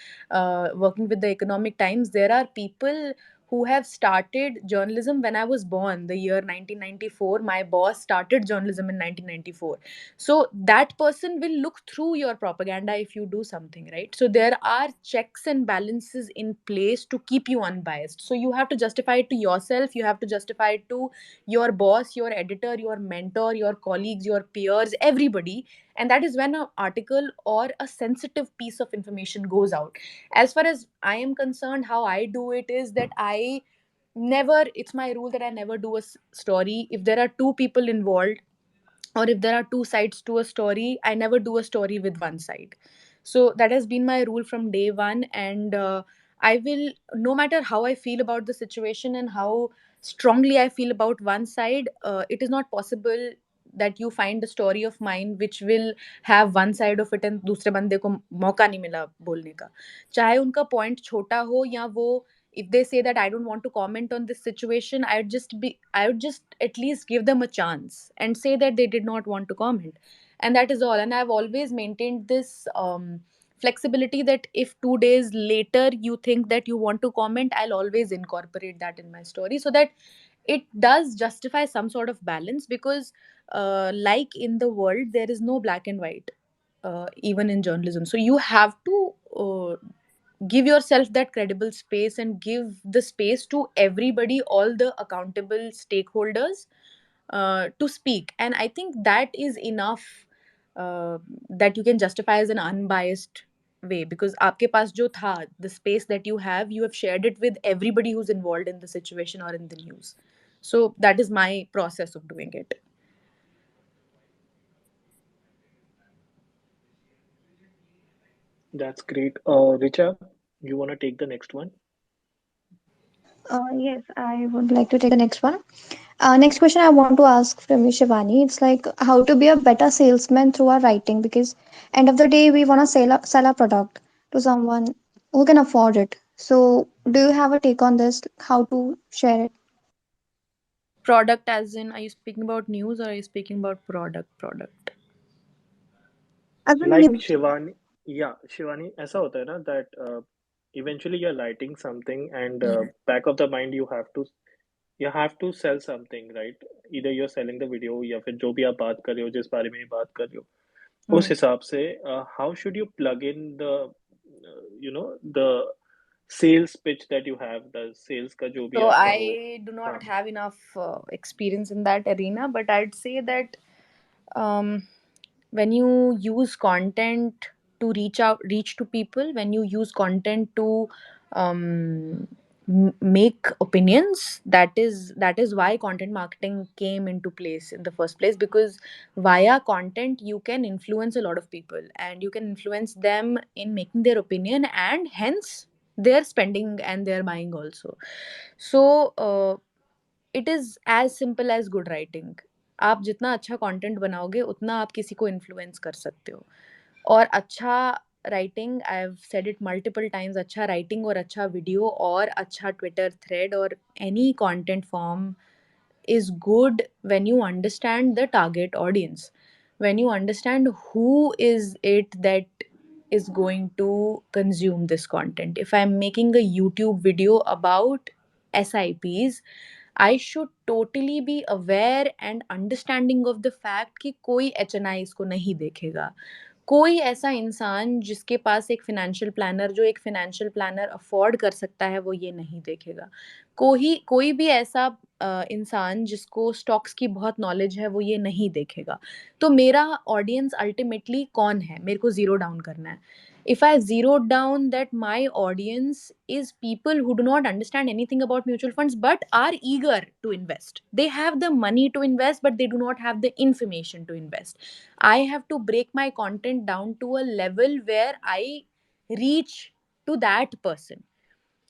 working with the Economic Times, there are people who have started journalism when I was born, the year 1994. My boss started journalism in 1994. So that person will look through your propaganda if you do something, right? So there are checks and balances in place to keep you unbiased. So you have to justify it to yourself, you have to justify it to your boss, your editor, your mentor, your colleagues, your peers, everybody. And that is when an article or a sensitive piece of information goes out. As far as I am concerned, how I do it is that I never, it's my rule that I never do a story if there are two people involved, or if there are two sides to a story, I never do a story with one side. So that has been my rule from day one. And I will, no matter how I feel about the situation and how strongly I feel about one side, it is not possible that you find a story of mine which will have one side of it and दूसरे बंदे को मौका नहीं मिला बोलने का, चाहे उनका point छोटा हो या वो, if they say that I don't want to comment on this situation, I would just at least give them a chance and say that they did not want to comment. And that is all. And I've always maintained this flexibility that if 2 days later you think that you want to comment, I'll always incorporate that in my story, so that it does justify some sort of balance. Because like in the world, there is no black and white, even in journalism. So you have to give yourself that credible space and give the space to everybody, all the accountable stakeholders, to speak. And I think that is enough, that you can justify as an unbiased way, because आपके पास जो था, the space that you have shared it with everybody who's involved in the situation or in the news. So that is my process of doing it. That's great. Richa, you want to take the next one? Yes, I would like to take the next one. Next question I want to ask from you, Shivani. It's like how to be a better salesman through our writing, because end of the day we want to sell our product to someone who can afford it. So, do you have a take on this? How to share it? Product as in, are you speaking about news or are you speaking about product? As a Like news. Shivani, yeah, Shivani, ऐसा होता है ना that eventually you're writing something and Hmm. back of the mind you have to sell something, right? Either you're selling the video या फिर जो भी आप बात कर रहे हो जिस बारे में बात कर रहे हो उस Hmm. हिसाब से how should you plug in the the sales pitch that you have, the sales का जो भी So आपका हो. I do not हाँ. have enough experience in that arena, but I'd say that um, when you use content to reach to people, when you use content to make opinions, that is why content marketing came into place in the first place. Because via content you can influence a lot of people, and you can influence them in making their opinion, and hence their spending and their buying also. So it is as simple as good writing. आप जितना अच्छा content बनाओगे उतना आप किसी को influence कर सकते हो. और अच्छा writing, I have said it multiple times, अच्छा राइटिंग और अच्छा वीडियो और अच्छा ट्विटर थ्रेड और any content form is good when you understand the target audience, when you understand who is it that is going to consume this content. If I'm making a YouTube video about SIPs, I should totally be aware and understanding of the fact कि कोई HNI इसको नहीं देखेगा. कोई ऐसा इंसान जिसके पास एक फाइनेंशियल प्लानर, जो एक फाइनेंशियल प्लानर अफोर्ड कर सकता है, वो ये नहीं देखेगा. कोई भी ऐसा इंसान जिसको स्टॉक्स की बहुत नॉलेज है, वो ये नहीं देखेगा. तो मेरा ऑडियंस अल्टीमेटली कौन है, मेरे को ज़ीरो डाउन करना है. If I zeroed down that my audience is people who do not understand anything about mutual funds but are eager to invest, they have the money to invest but they do not have the information to invest. I have to break my content down to a level where I reach to that person.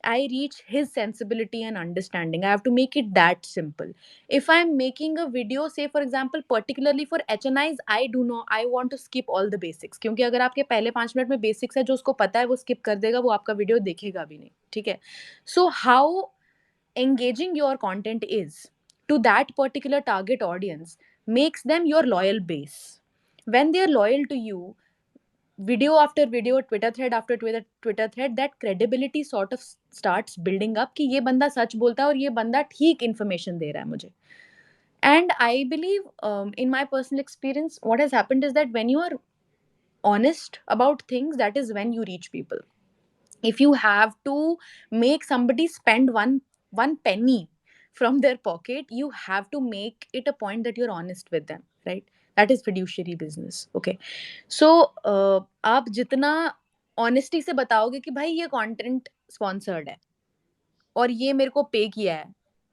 I reach his sensibility and understanding. I have to make it that simple. If I'm making a video, say for example, particularly for HNIs, I do know I want to skip all the basics. क्योंकि अगर आपके पहले 5 minute में basics है, जो उसको पता है वो skip कर देगा, वो आपका वीडियो देखेगा भी नहीं. ठीक है. So how engaging your content is to that particular target audience makes them your loyal base. When they are loyal to you, video after video, Twitter thread after Twitter thread, that credibility sort of starts building up कि ये बंदा सच बोलता है और ये बंदा ठीक information दे रहा है मुझे. And I believe, in my personal experience, what has happened is that when you are honest about things, that is when you reach people. If you have to make somebody spend one penny from their pocket, you have to make it a point that you're honest with them, right? That is fiduciary business. Okay. So आप जितना honesty से बताओगे कि भाई ये content sponsored है और ये मेरे को पे किया है,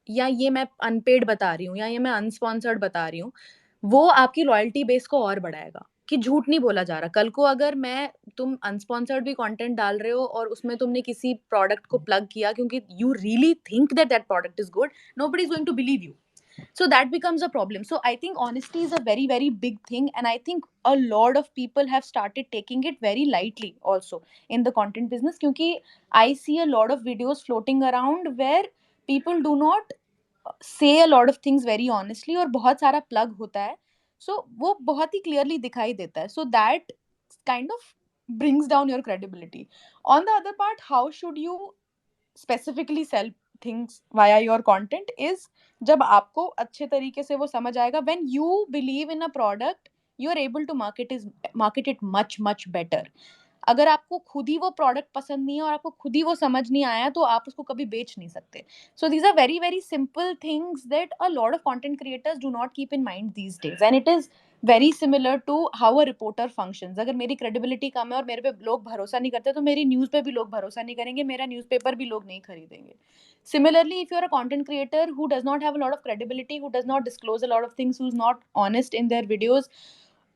या ये मैं अनपेड बता रही हूँ, या ये मैं अनस्पॉन्सर्ड बता रही हूँ, वो आपकी लॉयल्टी बेस को और बढ़ाएगा कि झूठ नहीं बोला जा रहा. कल को अगर मैं तुम अनस्पॉन्सर्ड भी कंटेंट डाल रहे हो और उसमें तुमने किसी प्रोडक्ट को प्लग किया क्योंकि you really think that that product is good, nobody is going to believe you. So that becomes a problem. So I think honesty is a very very big thing, and I think a lot of people have started taking it very lightly also in the content business, क्योंकि I see a lot of videos floating around where people do not say a lot of things very honestly और बहुत सारा plug होता है, so वो बहुत ही clearly दिखाई देता है. So that kind of brings down your credibility. On the other part, how should you specifically sell things via your content is जब आपको अच्छे तरीके से वो समझ आएगा. When you believe in a product, you are able to market it much better. अगर आपको खुद ही वो प्रोडक्ट पसंद नहीं है और आपको खुद ही वो समझ नहीं आया तो आप उसको कभी बेच नहीं सकते. So these are very very simple things that a lot of content creators do not keep in mind these days, and it is very similar to how a reporter functions. अगर मेरी credibility कम है और मेरे पे लोग भरोसा नहीं करते तो मेरी न्यूज़ पे भी लोग भरोसा नहीं करेंगे, मेरा न्यूज़पेपर भी लोग नहीं खरीदेंगे. Similarly, if you're a content creator who does not have a lot of credibility, who does not disclose a lot of things, who's not honest in their videos,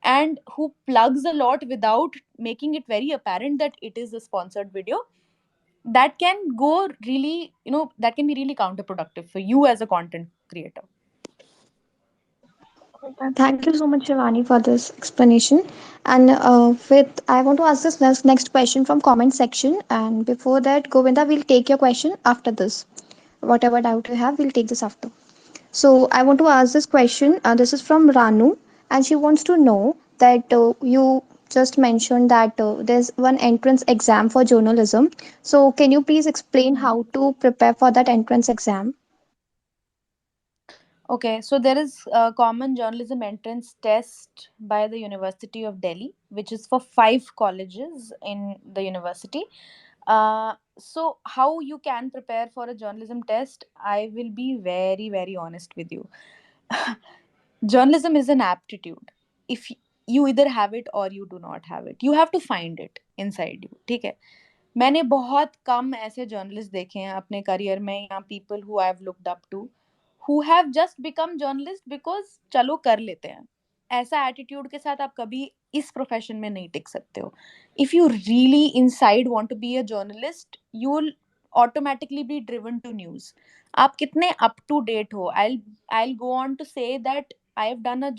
and who plugs a lot without making it very apparent that it is a sponsored video, that can go really, that can be really counterproductive for you as a content creator. Thank you so much, Shivani, for this explanation. And with I want to ask this next question from comment section. And before that, Govinda, we'll take your question after this. Whatever doubt you have, we'll take this after. So I want to ask this question. This is from Ranu, and she wants to know that you just mentioned that there's one entrance exam for journalism. So can you please explain how to prepare for that entrance exam? Okay, so there is a common journalism entrance test by the University of Delhi, which is for 5 colleges in the university. So, how you can prepare for a journalism test? I will be very, very honest with you. Journalism is an aptitude. If you either have it or you do not have it, you have to find it inside you. ठीक है. मैंने बहुत कम ऐसे journalist देखे हैं अपने career में, या people who I have looked up to who have just become journalist because चलो कर लेते हैं. ऐसा एटीट्यूड के साथ आप कभी इस प्रोफेशन में नहीं टिक सकते हो. If you really inside want to be a journalist, you will automatically be driven to news. आप कितने अप टू डेट हो. I'll go on to say that I have done a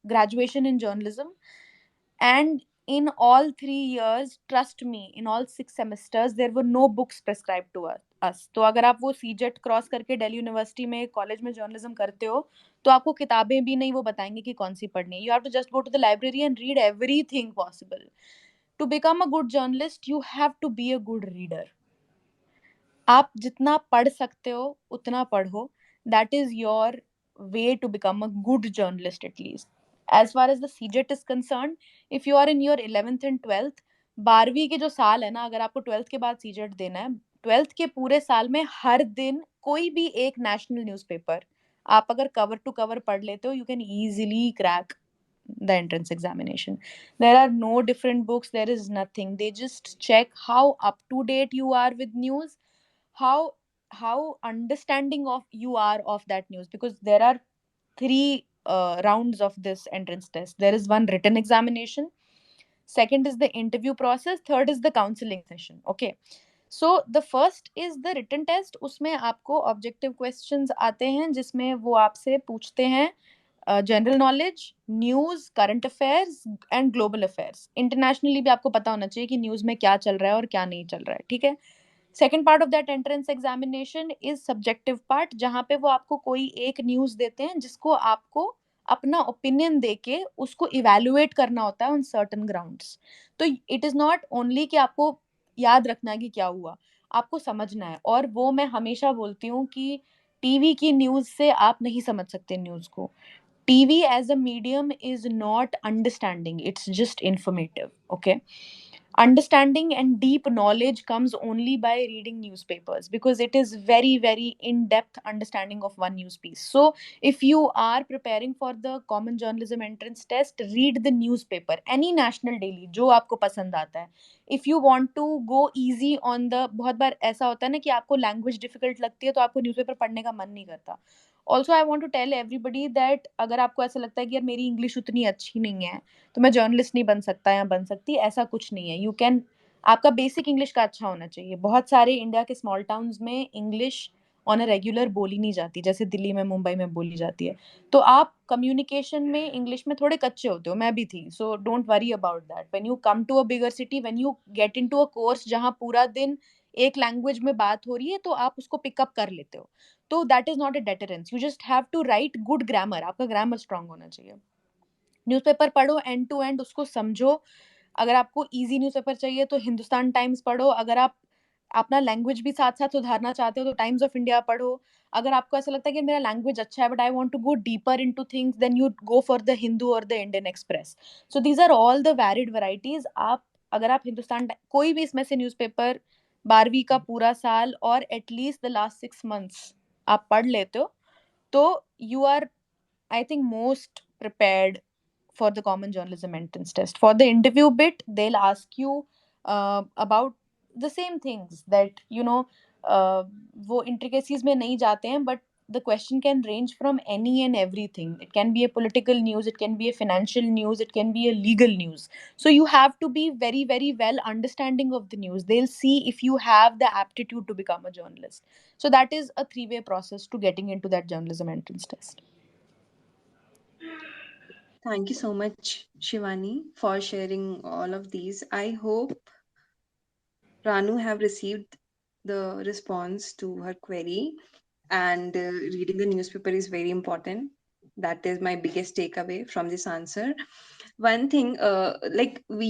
graduation in journalism, and in all 3 years, trust me, in all 6 semesters, there were no books prescribed to us. तो अगर आप वो सीजेट cross करके Delhi university में college में journalism करते हो तो आपको किताबें भी नहीं वो बताएंगे कि कौन सी पढ़नी है. You have to just go to the library and read everything possible. To become a good journalist, you have to be a good reader. आप जितना पढ़ सकते हो उतना पढ़ो. That is your way to become a good journalist, at least. As far as the CJET is concerned, if you are in your 11th and 12th, 12वीं के जो साल है ना, अगर आपको 12th के बाद CJET देना है, 12th के पूरे साल में हर दिन कोई भी एक नेशनल न्यूज़पेपर आप अगर कवर टू कवर पढ़ लेते हो, you can easily crack the entrance examination. There are no different books, there is nothing. They just check how up to date you are with news, how understanding of you are of that news, because there are 3 rounds of this entrance test. There is one written examination, second is the interview process, third is the counseling session. Okay, so the first is the written test. उसमें आपको objective questions आते हैं जिसमें वो आपसे पूछते हैं general knowledge, news, current affairs and global affairs. Internationally भी आपको पता होना चाहिए कि न्यूज में क्या चल रहा है और क्या नहीं चल रहा है. ठीक है. Second part of that entrance examination is subjective part, जहाँ पे वो आपको कोई एक न्यूज देते हैं जिसको आपको अपना ओपिनियन देके उसको इवैल्यूएट करना होता है ऑन सर्टेन ग्राउंड्स. तो इट इज नॉट ओनली कि आपको याद रखना है कि क्या हुआ, आपको समझना है. और वो मैं हमेशा बोलती हूँ कि टीवी की न्यूज से आप नहीं समझ सकते न्यूज को. TV as a medium is not understanding, it's just informative. Okay. Understanding and deep knowledge comes only by reading newspapers, because it is very, very in depth understanding of one news piece. So, if you are preparing for the common journalism entrance test, read the newspaper, any national daily, जो आपको पसंद आता है. If you want to go easy on the, बहुत बार ऐसा होता है ना कि आपको लैंग्वेज डिफिकल्ट लगती है तो आपको न्यूज़पेपर पढ़ने का मन नहीं करता. Also I want to tell everybody that अगर आपको ऐसा लगता है कि यार मेरी इंग्लिश उतनी अच्छी नहीं है तो मैं जर्नलिस्ट नहीं बन सकता या बन सकती, ऐसा कुछ नहीं है. यू कैन, आपका बेसिक इंग्लिश का अच्छा होना चाहिए. बहुत सारे इंडिया के स्मॉल टाउन्स में इंग्लिश ऑन अ रेगुलर बोली नहीं जाती, जैसे दिल्ली में मुंबई में बोली जाती है. तो आप कम्युनिकेशन में इंग्लिश में थोड़े कच्चे होते हो, मैं भी थी. So don't worry about that. When you come to a bigger city, when you get into a course जहाँ पूरा दिन एक लैंग्वेज में बात हो रही है, तो आप उसको पिकअप कर लेते हो. तो that is not a deterrence. You just have to write good grammar, आपका ग्रामर स्ट्रांग होना चाहिए. न्यूज़पेपर पढ़ो एंड टू एंड, उसको समझो. अगर आपको इजी न्यूज़पेपर चाहिए तो हिंदुस्तान टाइम्स पढ़ो. अगर आप अपना लैंग्वेज भी साथ साथ सुधारना चाहते हो तो टाइम्स ऑफ इंडिया पढ़ो. अगर आपको ऐसा लगता है कि मेरा लैंग्वेज अच्छा है but I want to go deeper into things, then you go for the Hindu और the Indian Express. So these are all the varied varieties. आप, अगर आप कोई भी इसमें से न्यूज़पेपर 12वीं का पूरा साल और एटलीस्ट द लास्ट 6 months आप पढ़ लेते हो, तो you are, I think, most prepared for the common journalism entrance test. For the interview bit, they'll ask you about the same things that, वो intricacies में नहीं जाते हैं, but the question can range from any and everything. It can be a political news, it can be a financial news, it can be a legal news. So you have to be very, very well understanding of the news. They'll see if you have the aptitude to become a journalist. So that is a three-way process to getting into that journalism entrance test. Thank you so much, Shivani, for sharing all of these. I hope Ranu have received the response to her query, and reading the newspaper is very important. That is my biggest takeaway from this answer. One thing,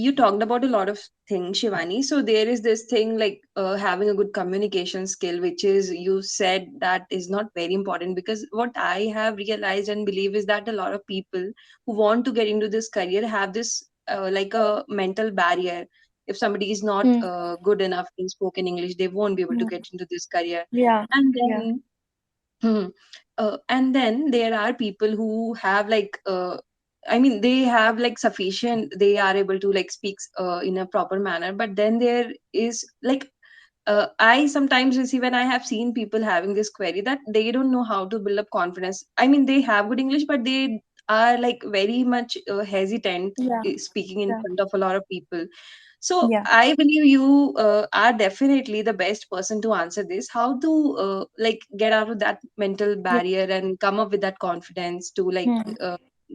you talked about a lot of things, Shivani. So there is this thing like having a good communication skill, which is, you said, that is not very important, because what I have realized and believe is that a lot of people who want to get into this career have this like a mental barrier. If somebody is not Hmm. good enough in spoken English, they won't be able to Hmm. get into this career. Yeah. And Yeah. then and then there are people who have like I mean, they have like sufficient, they are able to like speak in a proper manner, but then there is like I sometimes receive, and I have seen people having this query that they don't know how to build up confidence. I mean, they have good English, but they are like very much hesitant Yeah. speaking in Yeah. front of a lot of people. So Yeah. I believe you are definitely the best person to answer this. How to like get out of that mental Yeah. barrier and come up with that confidence to like Hmm.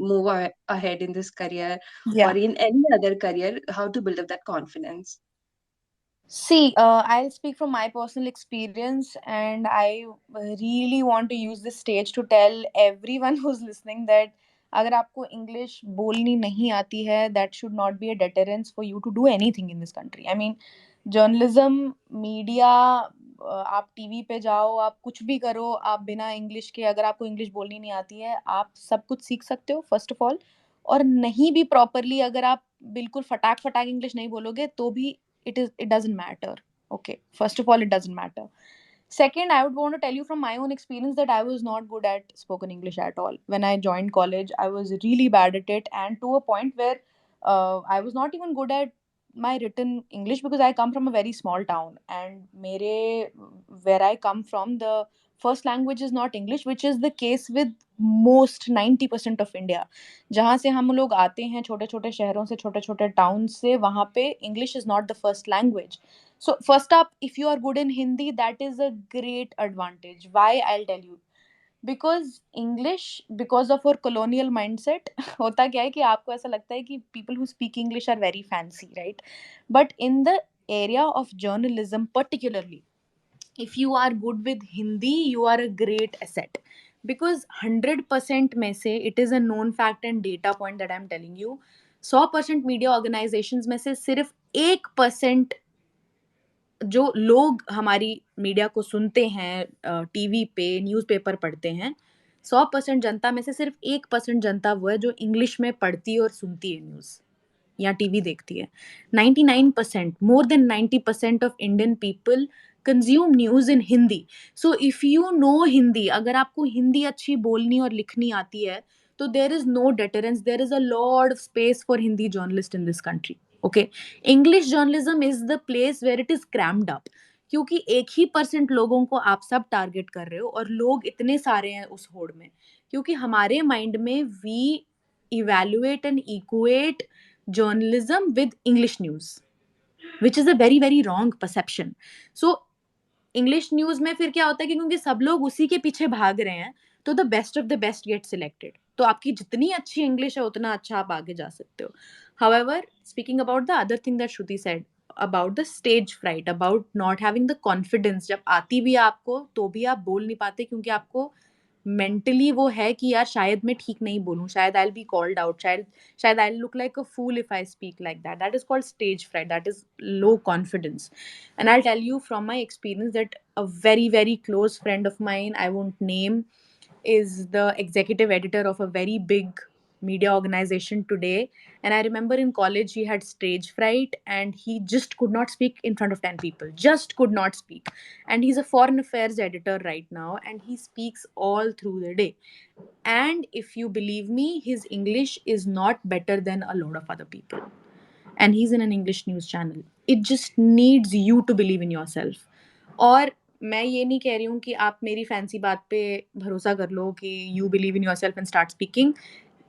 move ahead in this career or Yeah. in any other career? How to build up that confidence? See, I'll speak from my personal experience, and I really want to use this stage to tell everyone who's listening that अगर आपको English बोलनी नहीं आती है, that should not be a deterrence for you to do anything in this country. I mean, journalism, media, आप TV पे जाओ, आप कुछ भी करो, आप बिना इंग्लिश के, अगर आपको इंग्लिश बोलनी नहीं आती है, आप सब कुछ सीख सकते हो फर्स्ट ऑफ ऑल. और नहीं भी प्रॉपरली, अगर आप बिल्कुल फटाक फटाक इंग्लिश नहीं बोलोगे तो भी it doesn't matter. Okay, first of all, it doesn't matter. Second, I would want to tell you from my own experience that I was not good at spoken English at all. When I joined college, I was really bad at it, and to a point where I was not even good at my written English, because I come from a very small town, and where I come from, the first language is not English, which is the case with most 90% of India. जहाँ से हम लोग आते हैं, छोटे छोटे शहरों से, छोटे छोटे टाउन से, वहाँ पे English is not the first language. So first up, if you are good in Hindi, that is a great advantage. Why? I'll tell you. Because English, because of our colonial mindset, होता क्या है कि आपको ऐसा लगता है कि people who speak English are very fancy, right? But in the area of journalism particularly, if you are good with Hindi, you are a great asset, because 100% में से it is a known fact and data point that I am telling you, 100% media organisations में से सिर्फ 1% जो लोग हमारी media को सुनते हैं, टीवी पे न्यूज़पेपर पढ़ते हैं, 100% जनता में से सिर्फ 1% जनता वो है जो इंग्लिश में पढ़ती है और सुनती है न्यूज़ या टीवी देखती है। 99%, more than 90% of Indian people consume news in Hindi. So if you know Hindi, अगर आपको हिंदी अच्छी बोलनी और लिखनी आती है, तो there is no deterrence, there is a lot of space for Hindi journalist in this country. Okay, English journalism is the place where it is crammed up, क्योंकि 1% लोगों को आप सब टारगेट कर रहे हो और लोग इतने सारे हैं उस होड़ में, क्योंकि हमारे माइंड में we evaluate and equate journalism with English news, which is a very very wrong perception. So English news में फिर क्या होता है कि क्योंकि सब लोग उसी के पीछे भाग रहे हैं, तो the best of the best get selected, तो आपकी जितनी अच्छी इंग्लिश है उतना अच्छा आप आगे जा सकते हो। However, speaking about the other thing that Shruti said about the stage fright, about not having the confidence, जब आती भी है आपको तो भी आप बोल नहीं पाते क्योंकि आपको मेंटली वो है कि यार शायद मैं ठीक नहीं बोलूं, शायद I will be called out, शायद शायद I look like a fool if I speak like that. That is called stage fright, that is low confidence. And I'll tell you from my experience that a very very close friend of mine, I won't name, is the executive editor of a very big media organization today. And I remember in college he had stage fright and he just could not speak in front of 10 people, just could not speak. And he's a foreign affairs editor right now and he speaks all through the day. And if you believe me, his English is not better than a lot of other people, and he's in an English news channel. It just needs you to believe in yourself. और मैं ये नहीं कह रही हूँ कि आप मेरी फैंसी बात पे भरोसा कर लो कि you believe in yourself and start speaking.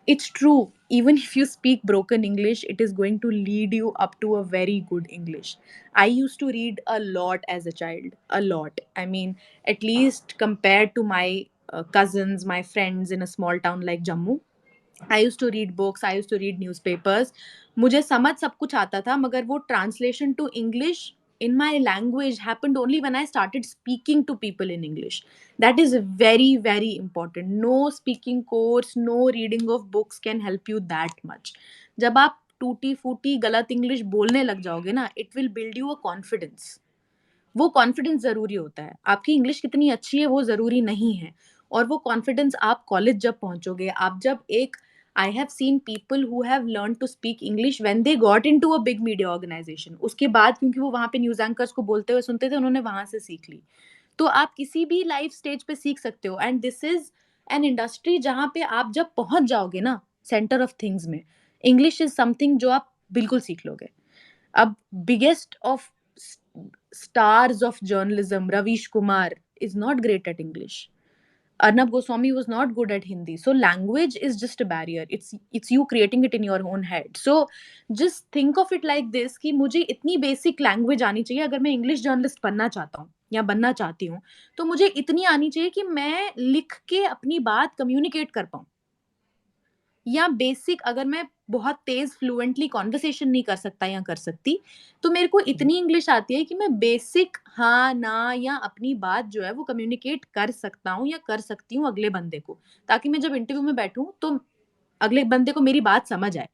It's true. Even if you speak broken English, it is going to lead you up to a very good English. I used to read a lot as a child, a lot. I mean, at least compared to my cousins, my friends in a small town like Jammu, I use to read books, I use to read news papers. मुझे समझ सब कुछ आता था, मगर वो translation to English in my language happened only when I started speaking to people in English. That is very very important. No speaking course, no reading of books can help you that much. जब आप टूटी फूटी गलत English बोलने लग जाओगे ना, it will build you a confidence. वो कॉन्फिडेंस ज़रूरी होता है, आपकी इंग्लिश कितनी अच्छी है वो ज़रूरी नहीं है। और वो कॉन्फिडेंस आप कॉलेज जब पहुंचोगे, आप जब एक, I have seen people who have learn to speak English when they got into a big media organisation, उसके बाद क्योंकि वो वहाँ पे न्यूज़ एंकर्स को बोलते हुए सुनते थे, उन्होंने वहाँ से सीख ली। तो आप किसी भी लाइफ स्टेज पे सीख सकते हो, and this is an industry जहाँ पे आप जब पहुंच जाओगे ना सेंटर ऑफ थिंग्स में, इंग्लिश इज समथिंग जो आप बिल्कुल सीख लोगे। अब biggest of stars of journalism, Ravish Kumar, is not great at English. Arnab Goswami was not good at Hindi. So language is just a barrier. It's you creating it in your own head. So just think of it like this कि मुझे इतनी basic language आनी चाहिए अगर मैं English journalist बनना चाहता हूँ या बनना चाहती हूँ, तो मुझे इतनी आनी चाहिए कि मैं लिख के अपनी बात communicate कर पाऊँ। या बेसिक, अगर मैं बहुत तेज फ्लुएंटली कॉन्वर्सेशन नहीं कर सकता या कर सकती, तो मेरे को इतनी इंग्लिश आती है कि मैं बेसिक हाँ ना या अपनी बात जो है वो कम्युनिकेट कर सकता हूँ या कर सकती हूँ अगले बंदे को, ताकि मैं जब इंटरव्यू में बैठूं तो अगले बंदे को मेरी बात समझ आए।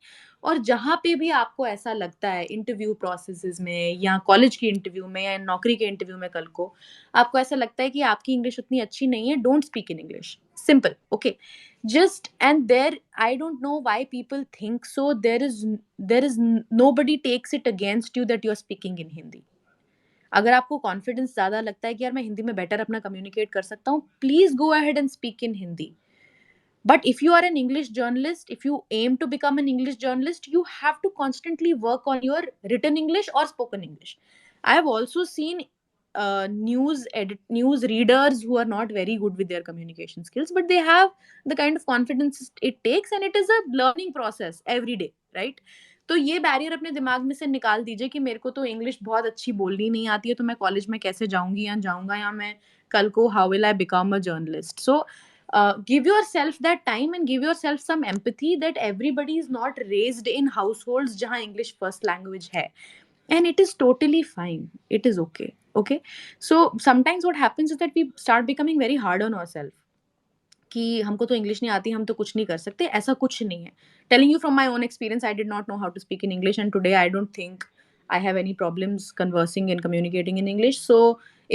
और जहाँ पे भी आपको ऐसा लगता है इंटरव्यू प्रोसेसेस में या कॉलेज की इंटरव्यू में या नौकरी के इंटरव्यू में, कल को आपको ऐसा लगता है कि आपकी इंग्लिश उतनी अच्छी नहीं है, don't speak in English, simple, okay. Just, and there, I don't know why people think so, there is nobody takes it against you that you're speaking in Hindi. अगर आपको कॉन्फिडेंस ज्यादा लगता है कि यार मैं हिंदी में बेटर अपना कम्युनिकेट कर सकता हूँ, please go ahead and speak in Hindi. But if you are an English journalist, if you aim to become an English journalist, you have to constantly work on your written English or spoken English. I have also seen news readers who are not very good with their communication skills, but they have the kind of confidence it takes, and it is a learning process every day, right? तो ये barrier अपने दिमाग में से निकाल दीजिए कि मेरे को तो इंग्लिश बहुत अच्छी बोलनी नहीं आती है, तो मैं कॉलेज में कैसे जाऊंगी या जाऊंगा, या मैं कल को how will I become a journalist. So give yourself that time and give yourself some empathy that everybody is not raised in households jahan English first language hai, and it is totally fine, it is okay, okay. So sometimes what happens is that we start becoming very hard on ourselves कि हमको तो English नहीं आती, हम तो कुछ नहीं कर सकते, ऐसा कुछ नहीं है. Telling you from my own experience, I did not know how to speak in English and today I don't think I have any problems conversing and communicating in English. So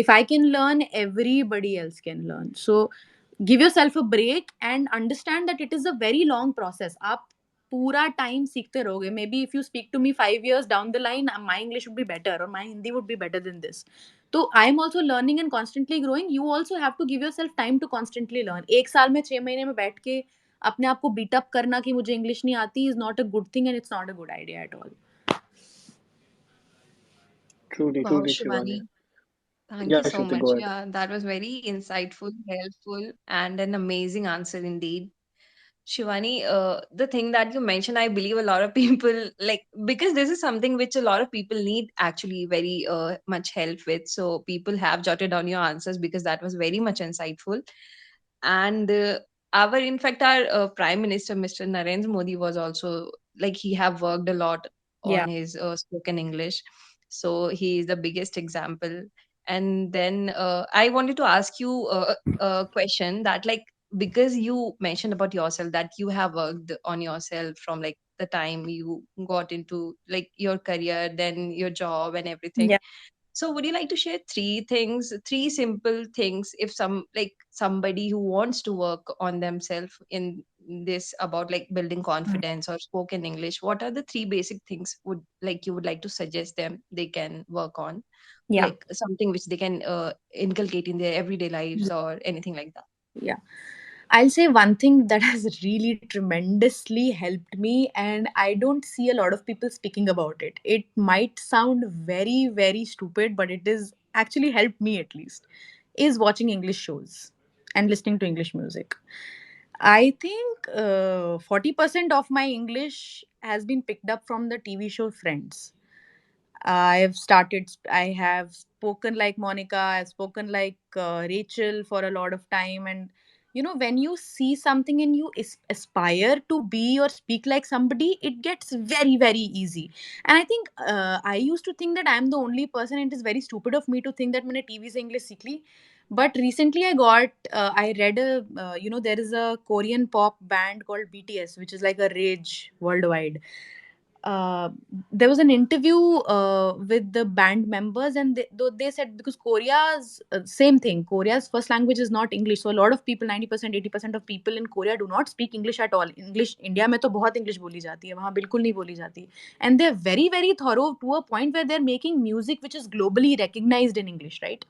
if I can learn, everybody else can learn. So give yourself a break and understand that it is a very long process. आप पूरा time सीखते रहोगे. Maybe if you speak to me 5 years down the line, my English would be better or my Hindi would be better than this. तो I am also learning and constantly growing. You also have to give yourself time to constantly learn. 1 साल में 6 महीने में बैठ के अपने आप को बीट अप करना कि मुझे इंग्लिश नहीं आती is not a good thing and it's not a good idea at all. Truly, Wow, truly, Shivani. Shivani. Thank you Yeah, so Shruti, go much. ahead. Yeah, that was very insightful, helpful, and an amazing answer indeed. Shivani, the thing that you mentioned, I believe a lot of people like, because this is something which a lot of people need actually very much help with. So people have jotted down your answers because that was very much insightful. And in fact, our Prime Minister, Mr. Narendra Modi, was also like he have worked a lot Yeah. on his spoken English. So he is the biggest example. And then I wanted to ask you a question that like, because you mentioned about yourself that you have worked on yourself from like the time you got into like your career, then your job and everything. Yeah. So would you like to share three things, three simple things, if somebody who wants to work on themselves in this about like building Mm. confidence or spoken English, what are the three basic things would like you would like to suggest them they can work on? Yeah. Like something which they can inculcate in their everyday lives or anything like that. Yeah. I'll say one thing that has really tremendously helped me, and I don't see a lot of people speaking about it. It might sound very, very stupid, but it is actually helped me at least, is watching English shows and listening to English music. I think 40% of my English has been picked up from the TV show Friends. I have spoken like Monica, I've spoken like Rachel for a lot of time. And, when you see something and you aspire to be or speak like somebody, it gets very, very easy. And I think I used to think that I'm the only person. It is very stupid of me to think that मैंने TV से English सीख ली. But recently I read there is a Korean pop band called BTS, which is like a rage worldwide. There was an interview with the band members, and they said, because Korea's same thing, Korea's first language is not English, so a lot of people, 90% 80% of people in Korea do not speak English at all. English India में तो बहुत English बोली जाती है, वहाँ बिल्कुल नहीं बोली जाती. And they're very, very thorough to a point where they're making music which is globally recognized in English, right?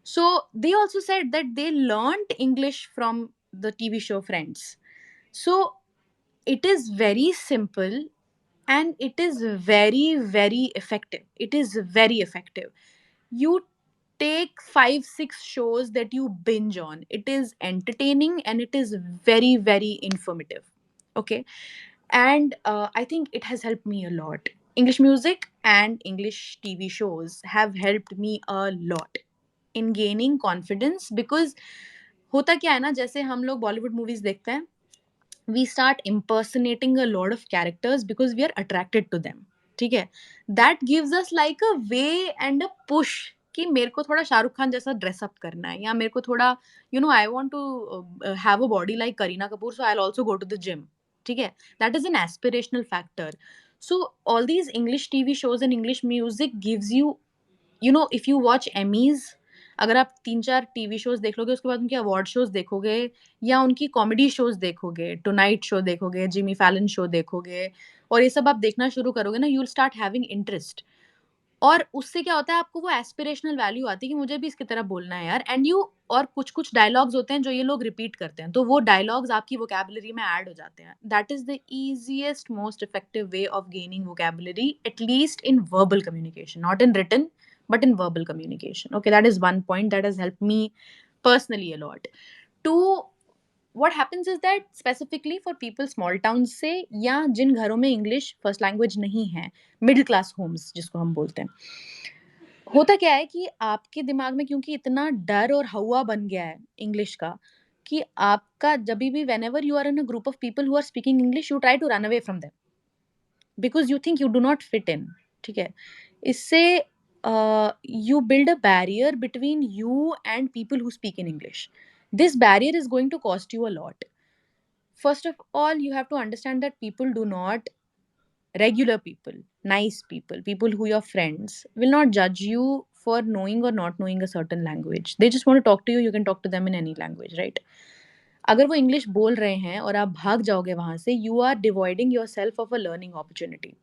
So they also said that they learned English from the TV show Friends. So it is very simple, and it is very, very effective. It is very effective. You take 5 6 shows that you binge on. It is entertaining and it is very, very informative. Okay. And I think it has helped me a lot. English music and English TV shows have helped me a lot in gaining confidence. Because होता क्या है ना, जैसे हम लोग Bollywood movies देखते हैं, we start impersonating a lot of characters because we are attracted to them. ठीक है. That gives us like a way and a push कि मेरे को थोड़ा शाहरुख खान जैसा ड्रेस अप करना है, या मेरे को थोड़ा I want to have a body like Kareena Kapoor, so I will also go to the gym. ठीक है. That is an aspirational factor. So all these English TV shows and English music gives you, if you watch Emmys, अगर आप 3 4 TV shows देख लोगे, उसके बाद उनके award shows देखोगे, या उनकी कॉमेडी शोज देखोगे, टुनाइट शो देखोगे, जिमी फैलन शो देखोगे, और ये सब आप देखना शुरू करोगे ना, you will start having interest. और उससे क्या होता है, आपको वो एस्पिरेशनल वैल्यू आती है कि मुझे भी इसकी तरह बोलना है यार. एंड यू, और कुछ कुछ डायलॉग्स होते हैं जो ये लोग रिपीट करते हैं, तो वो डायलॉग्स आपकी वोकैबुलरी में ऐड हो जाते हैं. That is the easiest most effective way of gaining vocabulary, at least in verbal communication, not in written but in verbal communication. Okay, that is one point that has helped me personally a lot. Two, what happens is that specifically for people small towns से, या जिन घरों में English first language नहीं है, middle class Holmes जिसको हम बोलते हैं, होता क्या है कि आपके दिमाग में क्योंकि इतना डर और हवा बन गया है इंग्लिश का, कि आपका जब भी whenever you are in a group of people who are speaking English, you try to run away from them because you think you do not fit in. ठीक है. इससे you build a barrier between you and people who speak in English. This barrier is going to cost you a lot. First of all, you have to understand that people do not, regular people, nice people, people who your friends, will not judge you for knowing or not knowing a certain language. They just want to talk to you. You can talk to them in any language, right? अगर वो English बोल रहे हैं और आप भाग जाओगे वहां से, you are devoiding yourself of a learning opportunity.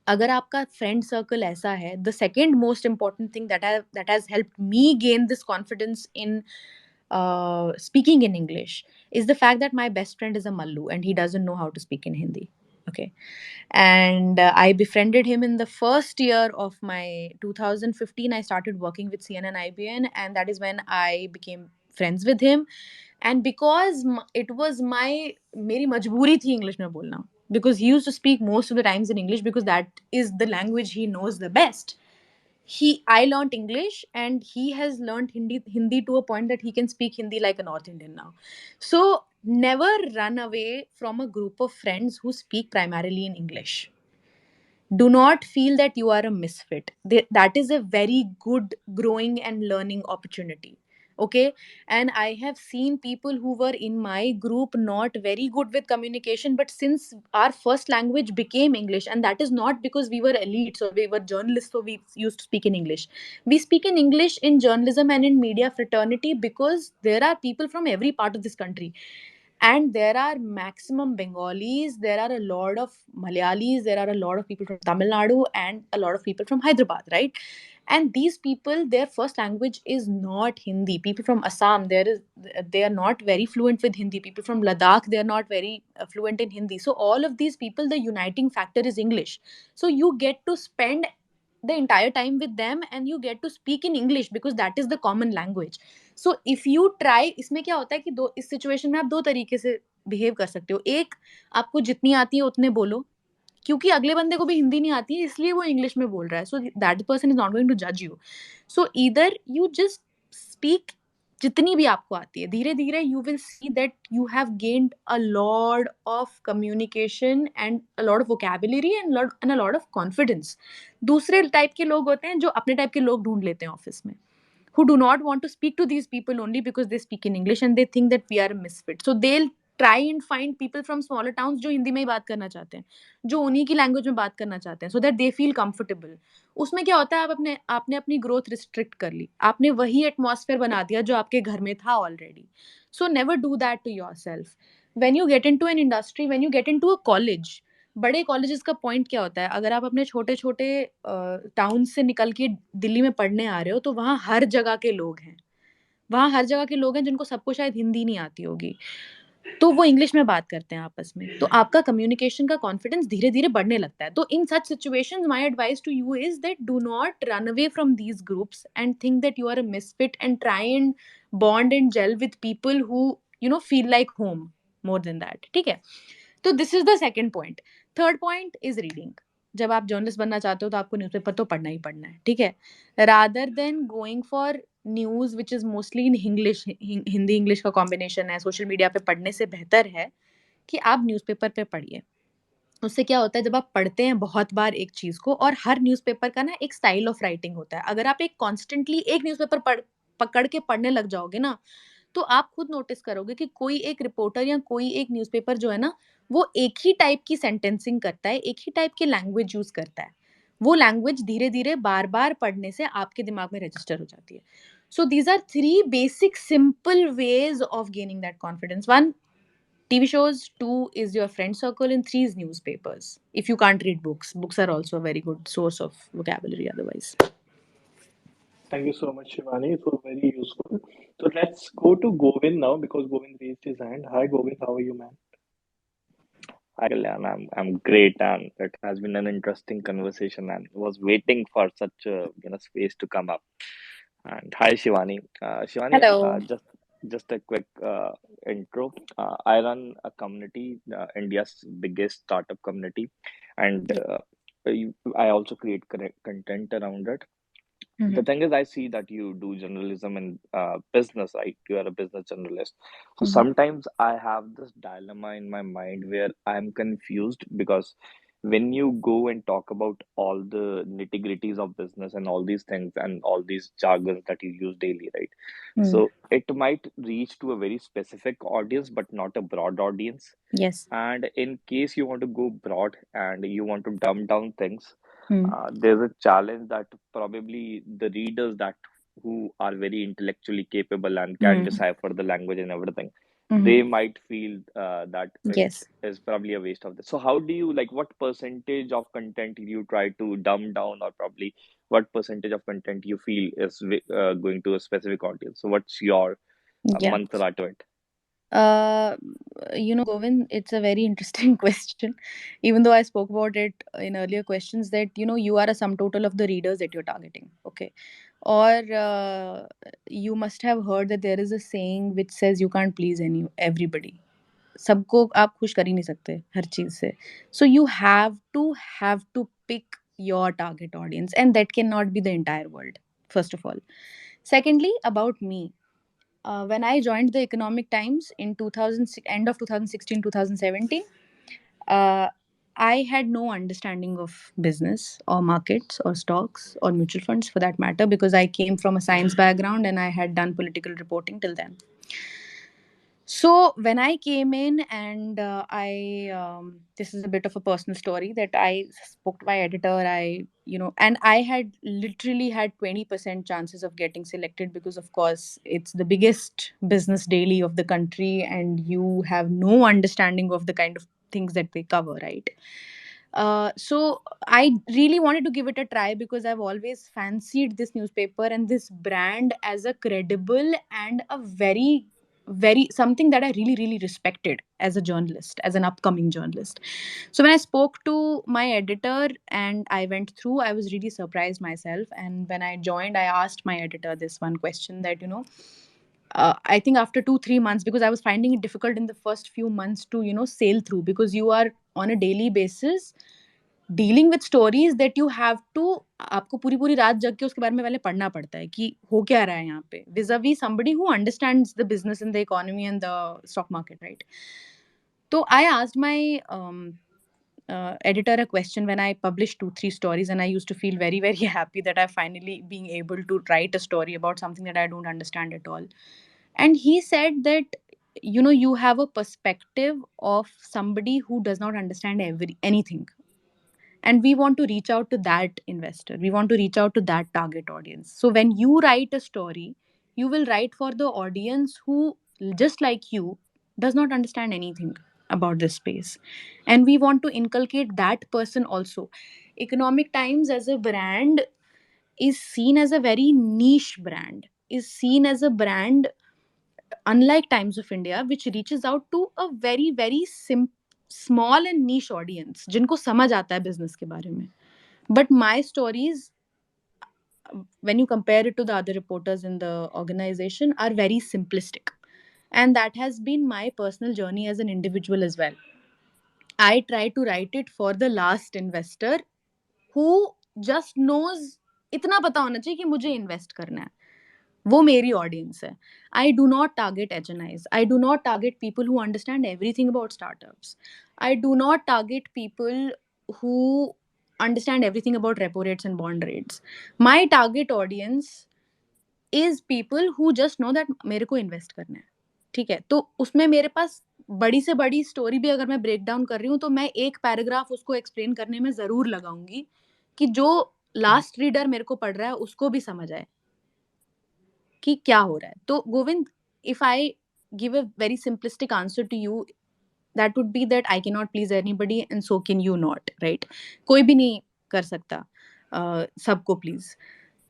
अगर आपका फ्रेंड सर्कल ऐसा है, the second most important thing that has helped me gain this confidence in speaking in English is the fact that my best friend is a Mallu and he doesn't know how to speak in Hindi. Okay. And I befriended him in the first year of my 2015. I started working with CNN IBN, and that is when I became friends with him. And because it was my मेरी मजबूरी थी English में बोलना, because he used to speak most of the times in English because that is the language he knows the best. I learned English and he has learned Hindi to a point that he can speak Hindi like a North Indian now. So never run away from a group of friends who speak primarily in English. Do not feel that you are a misfit. That is a very good growing and learning opportunity. Okay. And I have seen people who were in my group not very good with communication, but since our first language became English, and that is not because we were elites or we were journalists, so we used to speak in English. We speak in English in journalism and in media fraternity because there are people from every part of this country, and there are maximum Bengalis, there are a lot of Malayalis, there are a lot of people from Tamil Nadu, and a lot of people from Hyderabad, right? And these people, their first language is not Hindi. People from Assam, they are not very fluent with Hindi. People from Ladakh, they are not very fluent in Hindi. So all of these people, the uniting factor is English. So you get to spend the entire time with them and you get to speak in English because that is the common language. So if you try, इसमें क्या होता है कि दो, इस situation में आप दो तरीके से बिहेव कर सकते हो. एक, आपको जितनी आती है उतने बोलो, क्योंकि अगले बंदे को भी हिंदी नहीं आती है इसलिए वो इंग्लिश में बोल रहा है, so that person is not going to जज you. So either you just speak जितनी भी आपको आती है. धीरे धीरे you will see that you have gained a lot of communication and a lot of vocabulary and a lot of confidence. दूसरे type के लोग होते हैं जो अपने टाइप के लोग ढूंढ लेते हैं ऑफिस में, who do not want to speak to these people only because they speak in English and they think that we are a misfit. So they'll try and find people from smaller towns जो हिंदी में ही बात करना चाहते हैं, जो उन्हीं की language में बात करना चाहते हैं, so that they feel comfortable. उसमें क्या होता है, आपने अपनी ग्रोथ रिस्ट्रिक्ट कर ली, आपने वही एटमॉस्फेयर बना दिया जो आपके घर में था already. So never do that to yourself. When you get into an industry, when you get into a college, बड़े कॉलेजेस का पॉइंट क्या होता है, अगर आप अपने छोटे छोटे टाउन से निकल के दिल्ली में पढ़ने आ रहे हो तो वहाँ हर जगह के लोग हैं, वहाँ हर जगह के लोग हैं जिनको सबको शायद हिंदी नहीं आती होगी, तो वो इंग्लिश में बात करते हैं आपस में, तो आपका कम्युनिकेशन का कॉन्फिडेंस धीरे धीरे बढ़ने लगता है. तो in such situations my advice to you is that do not run away from these groups and think that you are a misfit and try and bond and gel with people who feel like home more than that. ठीक है. तो this is the second point. Third point is reading. जब आप journalist बनना चाहते हो तो आपको न्यूज़पेपर तो पढ़ना ही पढ़ना है. ठीक है. Rather than going for news which is mostly in English, Hindi English का कॉम्बिनेशन है, सोशल मीडिया पे पढ़ने से बेहतर है कि आप न्यूज़पेपर पे पढ़िए. उससे क्या होता है, जब आप पढ़ते हैं बहुत बार एक चीज़ को, और हर न्यूज़पेपर का ना एक स्टाइल ऑफ राइटिंग होता है, अगर आप एक कॉन्स्टेंटली एक न्यूज़पेपर पकड़ के पढ़ने लग जाओगे ना, तो आप खुद नोटिस करोगे कि कोई एक रिपोर्टर या कोई एक न्यूज़पेपर जो है ना, वो एक ही टाइप की सेंटेंसिंग करता है, एक ही टाइप की लैंग्वेज यूज करता है. वो लैंग्वेज धीरे धीरे बार बार पढ़ने से आपके दिमाग में रजिस्टर हो जाती है. So these are 3 basic simple ways of gaining that confidence. 1, TV shows, 2 is your friend circle, and 3 is newspapers. If you can't read books, books are also a very good source of vocabulary otherwise. Thank you so much, Shivani. It was very useful. So let's go to Govind now because Govind raised his hand. Hi, Govind. How are you, man? Hi Kalyan, I'm great, and it has been an interesting conversation, and was waiting for such a space to come up. And hi Shivani, Shivani, Hello. just a quick intro. I run a community, India's biggest startup community, and I also create content around it. The Mhm. thing is, I see that you do journalism and business, right? You are a business journalist. So Mhm. sometimes I have this dilemma in my mind where I'm confused because when you go and talk about all the nitty-gritties of business and all these things and all these jargons that you use daily, right? Hmm. So it might reach to a very specific audience, but not a broad audience. Yes. And in case you want to go broad and you want to dumb down things, Hmm. there's a challenge that probably the readers that who are very intellectually capable and can Hmm. decipher the language and everything, Hmm. they might feel that it Yes. is probably a waste of this. So how do you like what percentage of content you try to dumb down, or probably what percentage of content you feel is going to a specific audience? So what's your Yeah. mantra to it? Uh, Govind, it's a very interesting question. Even though I spoke about it in earlier questions, that you are a sum total of the readers that you're targeting. Okay, or you must have heard that there is a saying which says you can't please everybody. सबको आप खुश कर ही नहीं सकते हर चीज से. So you have to pick your target audience, and that cannot be the entire world. First of all, secondly, about me. When I joined the Economic Times in 2000, end of 2016, 2017, uh, I had no understanding of business or markets or stocks or mutual funds for that matter, because I came from a science background and I had done political reporting till then. So when I came in, and this is a bit of a personal story, that I spoke to my editor. And I had literally had 20% chances of getting selected, because of course it's the biggest business daily of the country, and you have no understanding of the kind of things that they cover, right? So I really wanted to give it a try, because I've always fancied this newspaper and this brand as a credible and a very, very something that I really, really respected as a journalist, as an upcoming journalist. So when I spoke to my editor and I went through, I was really surprised myself. And when I joined, I asked my editor this one question, that, I think after 2-3 months, because I was finding it difficult in the first few months to, sail through, because you are on a daily basis dealing with stories that you have to, आपको पूरी पूरी रात जग के उसके बारे में पहले पढ़ना पड़ता है कि हो क्या रहा है यहाँ पे, vis-à-vis somebody who understands the business and the economy and the stock market, right? So I asked my editor a question when I published 2-3 stories, and I used to feel very, very happy that I finally being able to write a story about something that I don't understand at all. And he said that, you have a perspective of somebody who does not understand anything, and we want to reach out to that investor, we want to reach out to that target audience. So when you write a story, you will write for the audience who, just like you, does not understand anything about this space, and we want to inculcate that person also. Economic Times as a brand is seen as a very niche brand, is seen as a brand unlike Times of India, which reaches out to a very, very small and niche audience जिनको समझ आता है business के बारे में. But my stories, when you compare it to the other reporters in the organization, are very simplistic. And that has been my personal journey as an individual as well. I try to write it for the last investor who just knows, इतना पता होना चाहिए कि मुझे invest करना है. वो मेरी audience है. I do not target HNIs. I do not target people who understand everything about startups. I do not target people who understand everything about repo rates and bond rates. My target audience is people who just know that मेरे को invest करना है. ठीक है, तो उसमें मेरे पास बड़ी से बड़ी स्टोरी भी अगर मैं ब्रेक डाउन कर रही हूँ, तो मैं एक पैराग्राफ उसको एक्सप्लेन करने में जरूर लगाऊंगी, कि जो लास्ट रीडर मेरे को पढ़ रहा है उसको भी समझ आए कि क्या हो रहा है. तो Govind, if I give a very simplistic answer to you, that would be that I cannot please anybody and so can you not, right? कोई भी नहीं कर सकता सबको प्लीज.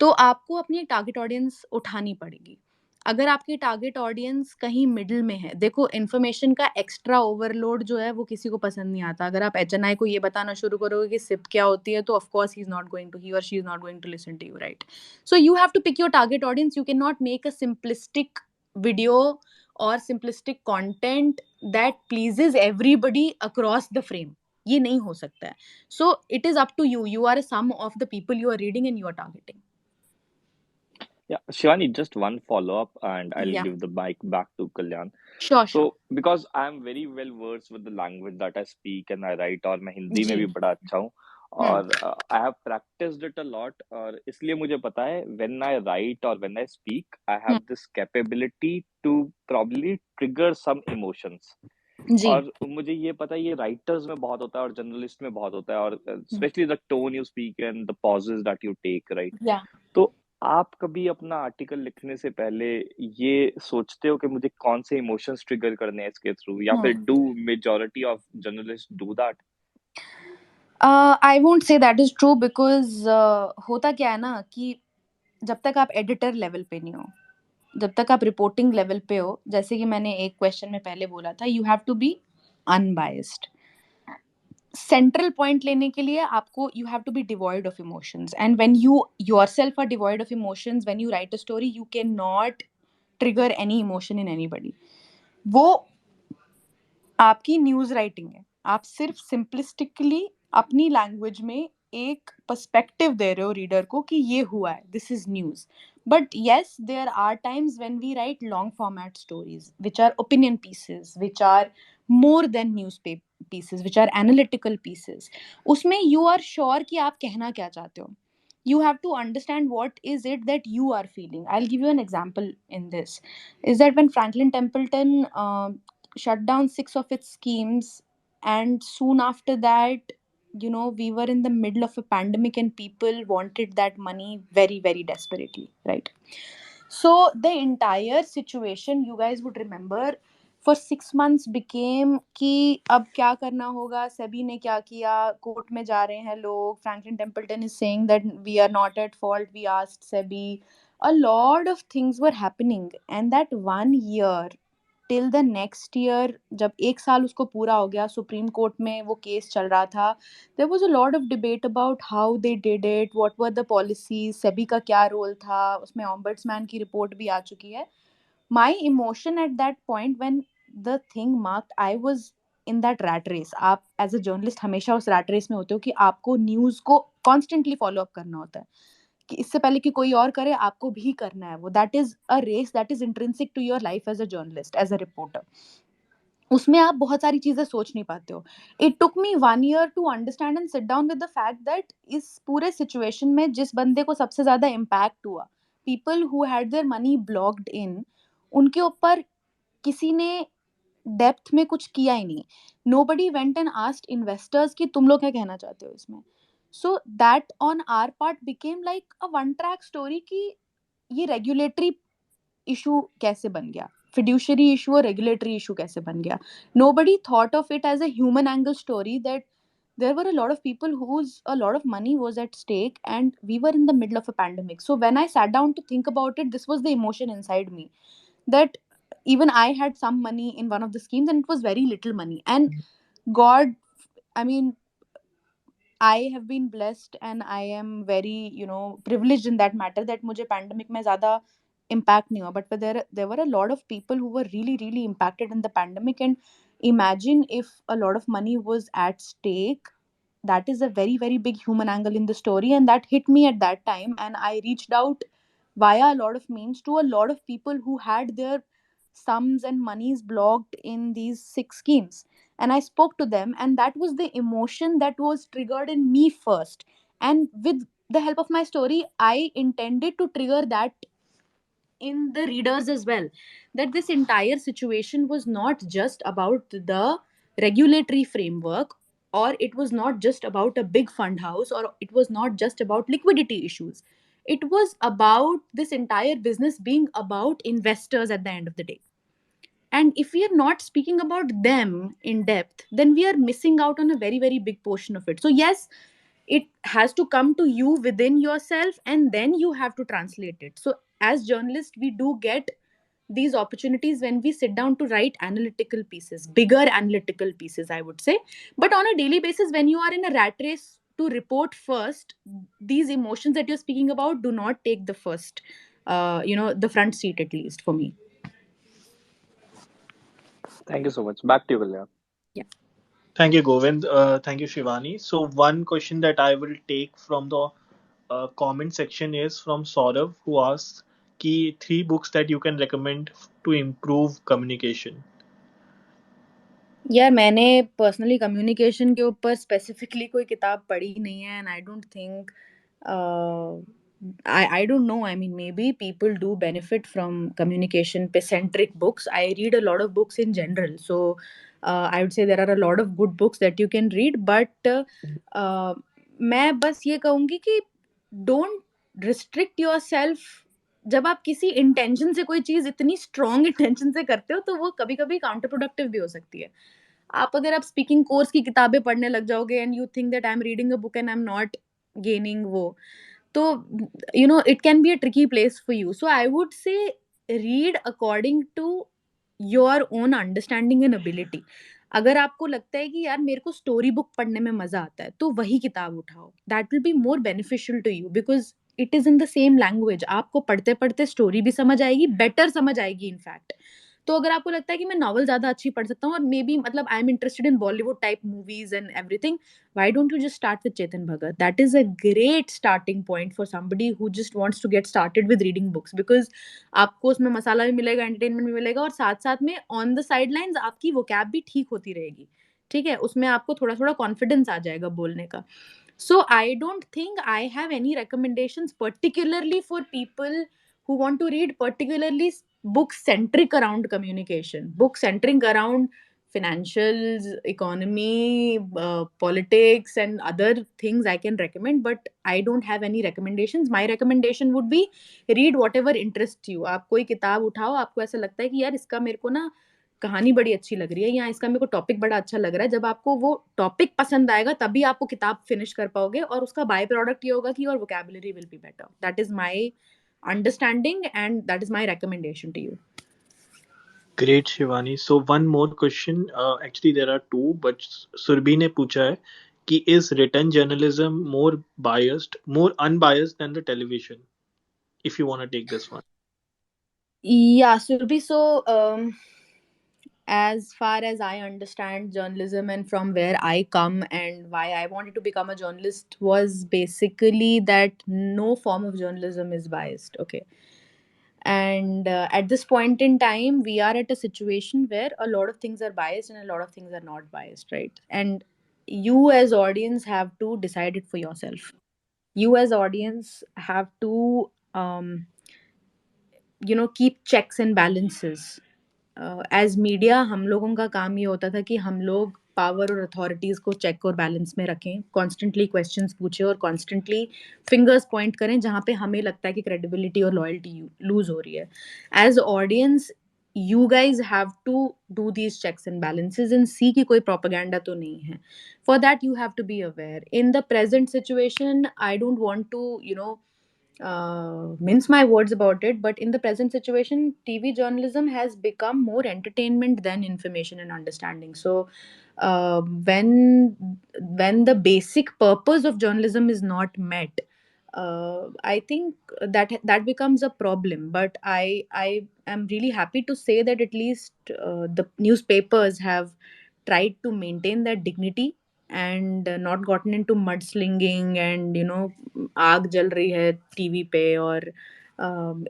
तो आपको अपनी टारगेट ऑडियंस उठानी पड़ेगी. अगर आपकी टारगेट ऑडियंस कहीं मिडिल में है, देखो इन्फॉर्मेशन का एक्स्ट्रा ओवरलोड जो है वो किसी को पसंद नहीं आता. अगर आप एचएनआई को ये बताना शुरू करोगे कि सिप क्या होती है, तो ऑफ कोर्स ही और she is not going to listen to you, right? So you have to pick your target audience. You can not make a simplistic video or simplistic content that pleases everybody across the frame. ये नहीं हो सकता है. So it is up to you. You are a sum of the people you are reading and you are targeting. Yeah, Shivani, just one follow-up, and I'll Yeah, give the mic back to Kalyan. sure, sure. So, because I'm very well versed with the language that I speak and I write, और मैं हिंदी में जी. भी बड़ा अच्छा हूँ, Hmm. और I have practiced it a lot, और इसलिए मुझे पता है when I write or when I speak, I Hmm. have this capability to probably trigger some emotions. जी. और मुझे ये पता है ये राइटर्स में बहुत होता है और जर्नलिस्ट में बहुत होता है, और Hmm. Specially the tone you speak and the pauses that you take, right? Yeah. तो आप कभी अपना आर्टिकल लिखने से पहले ये सोचते हो कि मुझे कौन से इमोशंस ट्रिगर करने हैं इसके थ्रू, या Hmm. फिर do majority of journalist do that? I won't say that is true because होता क्या है ना कि जब तक आप एडिटर लेवल पे नहीं हो, जब तक आप रिपोर्टिंग लेवल पे हो, जैसे कि मैंने एक क्वेश्चन में पहले बोला था, you have to be unbiased. Central point लेने के लिए आपको you have to be devoid of emotions, and when you yourself are devoid of emotions, when you write a story, you can not trigger any emotion in anybody. वो आपकी news writing है. आप सिर्फ simplistically अपनी language में एक perspective दे रहे हो रीडर को कि ये हुआ है, this is news. But yes, there are times when we write long format stories which are opinion pieces, which are more than news pieces, which are analytical pieces. उसमें यू आर श्योर कि आप कहना क्या चाहते हो. You have to understand what is it that you are feeling. I'll give you an example in this. Is that when Franklin Templeton shut down 6 of its schemes, and soon after that, we were in the middle of a pandemic and people wanted that money very, very desperately, right? So the entire situation, you guys would remember, for 6 months became कि अब क्या करना होगा, सेबी ने क्या किया, court में जा रहे हैं लोग, Franklin Templeton is saying that we are not at fault, we asked SEBI. A lot of things were happening, and that 1 year till the next year, जब एक साल उसको पूरा हो गया, सुप्रीम कोर्ट में वो केस चल रहा था, there was a lot of debate about how they did it, what were the policies, SEBI का क्या रोल था उसमें, ऑम्बड्समैन की रिपोर्ट भी आ चुकी है. My emotion at that point when the thing marked, I was in that rat race. आप एज अ जर्नलिस्ट हमेशा उस रैट रेस में होते हो कि आपको न्यूज़ को कॉन्स्टेंटली फॉलो अप करना होता है, कि इससे पहले कि कोई और करे आपको भी करना है वो. That is a race that is intrinsic to your life as a journalist, as a reporter. उसमें आप बहुत सारी चीजें सोच नहीं पाते हो. It took me 1 year to understand and sit down with the fact that इस पूरे सिचुएशन में जिस बंदे को सबसे ज्यादा इम्पैक्ट हुआ, people who had their money blocked in, उनके ऊपर किसी ने डेप्थ में कुछ किया ही नहीं. Nobody went and asked investors कि तुम लोग क्या कहना चाहते हो इसमें. So that on our part became like a one track story कि ये रेगुलेटरी इशू कैसे बन गया, फिड्यूशरी इशू और रेगुलेटरी इशू कैसे बन गया. Nobody thought of it as a human angle story, that there were a lot of people whose a lot of money was at stake and we were in the middle of a pandemic. So when I sat down to think about it, this was the emotion inside me, that even I had some money in one of the schemes and it was very little money. And God, I mean, I have been blessed and I am very, privileged in that matter, that मुझे pandemic में ज़्यादा impact नहीं हुआ. But there were a lot of people who were really, really impacted in the pandemic. And imagine if a lot of money was at stake. That is a very, very big human angle in the story, and that hit me at that time. And I reached out via a lot of means to a lot of people who had their sums and monies blocked in these 6 schemes, and I spoke to them, and that was the emotion that was triggered in me first. And with the help of my story, I intended to trigger that in the readers as well, that this entire situation was not just about the regulatory framework, or it was not just about a big fund house, or it was not just about liquidity issues. It was about this entire business being about investors at the end of the day. And if we are not speaking about them in depth, then we are missing out on a very, very big portion of it. So yes, it has to come to you within yourself, and then you have to translate it. So as journalists, we do get these opportunities when we sit down to write analytical pieces, bigger analytical pieces, I would say. But on a daily basis, when you are in a rat race to report first, these emotions that you're speaking about do not take the first, the front seat, at least for me. Thank you so much. Back to you, Kalyan. Yeah. Thank you, Govind. Thank you, Shivani. So, one question that I will take from the comment section is from Saurav, who asks, key three books that you can recommend to improve communication. यार मैंने personally communication के ऊपर specifically कोई किताब पढ़ी नहीं है and I don't think I don't know. I mean, maybe people do benefit from communication centric books. I read a lot of books in general, so I would say there are a lot of good books that you can read. But मैं बस ये कहूँगी कि don't restrict yourself. जब आप किसी intention से कोई चीज इतनी स्ट्रॉन्ग इंटेंशन से करते हो तो वो कभी कभी काउंटर प्रोडक्टिव भी हो सकती है. आप अगर आप स्पीकिंग कोर्स की किताबें पढ़ने लग जाओगे and you think that I am reading a book and I am not gaining वो, तो it can be a tricky place for you. So I would say read according to your own understanding and ability. अगर आपको लगता है कि यार मेरे को स्टोरी बुक पढ़ने में मजा आता है तो वही किताब उठाओ. That will be more beneficial to you because it is in the same language. आपको पढ़ते पढ़ते स्टोरी भी समझ आएगी, बेटर समझ आएगी इनफैक्ट. तो अगर आपको लगता है कि मैं नॉवल ज्यादा अच्छी पढ़ सकता हूँ और मे बी मतलब I am interested in Bollywood type movies and everything, why don't you just start with Chetan Bhagat? That is a great starting point for somebody who just wants to get started with reading books, because आपको उसमें मसाला भी मिलेगा, entertainment भी मिलेगा और साथ साथ में ऑन द साइड लाइन्स आपकी वोकैब भी ठीक होती रहेगी. ठीक है, उसमें आपको थोड़ा थोड़ा कॉन्फिडेंस आ जाएगा बोलने का. So I don't think I have any recommendations particularly for people who want to read particularly books centric around communication, books centering around financials, economy, politics, and other things I can recommend. But I don't have any recommendations. My recommendation would be read whatever interests you. आप कोई किताब उठाओ, आपको ऐसा लगता है कि यार इसका मेरे को ना कहानी बड़ी अच्छी लग रही है या इसका मेरे को टॉपिक बड़ा अच्छा लग रहा है. जब आपको वो टॉपिक पसंद आएगा तभी आप वो किताब फिनिश कर पाओगे और उसका बाय प्रोडक्ट ये होगा कि your vocabulary will be better. That is my understanding and that is my recommendation to you. Great, Shivani. So one more question. Actually, there are two, but Surbhi ने पूछा है कि is written journalism more biased, more unbiased than the television? If you want to take this one. Yeah, Surbhi, so as far as I understand journalism and from where I come and why I wanted to become a journalist was basically that no form of journalism is biased. Okay. And at this point in time, we are at a situation where a lot of things are biased and a lot of things are not biased, right? And you as audience have to decide it for yourself. You as audience have to keep checks and balances. As media हम लोगों का काम ये होता था कि हम लोग पावर और अथॉरिटीज़ को चेक और बैलेंस में रखें, कॉन्स्टेंटली क्वेश्चंस पूछें और कॉन्स्टेंटली फिंगर्स पॉइंट करें जहाँ पे हमें लगता है कि क्रेडिबिलिटी और लॉयल्टी लूज हो रही है. As audience you guys have to do these checks and balances and see कि कोई प्रोपागेंडा तो नहीं है. For that you have to be aware. In the present situation I don't want to mince my words about it, but in the present situation, TV journalism has become more entertainment than information and understanding. So, when the basic purpose of journalism is not met, I think that becomes a problem. But I am really happy to say that at least the newspapers have tried to maintain that dignity and not gotten into mudslinging and आग जल रही है TV पे और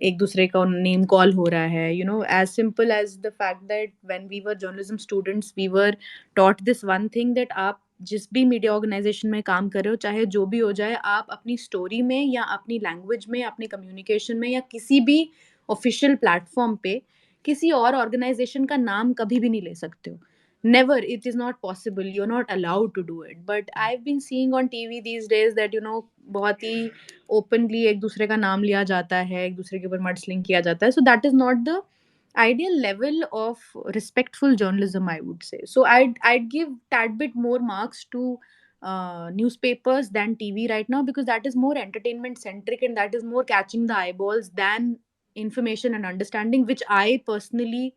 एक दूसरे का name call हो रहा है. As simple as the fact that when we were journalism students we were taught this one thing that आप जिस भी मीडिया ऑर्गेनाइजेशन में काम कर रहे हो, चाहे जो भी हो जाए, आप अपनी स्टोरी में या अपनी लैंग्वेज में, अपने कम्युनिकेशन में या किसी भी ऑफिशियल प्लेटफॉर्म पे किसी और ऑर्गेनाइजेशन का नाम कभी भी नहीं ले सकते हो. Never, it is not possible, you're not allowed to do it. But I've been seeing on TV these days that बहुत ही openly एक दूसरे का नाम लिया जाता है, एक दूसरे के ऊपर mudslinging किया जाता है. So that is not the ideal level of respectful journalism, I would say. So I'd give tad bit more marks to newspapers than TV right now, because that is more entertainment centric and that is more catching the eyeballs than information and understanding, which I personally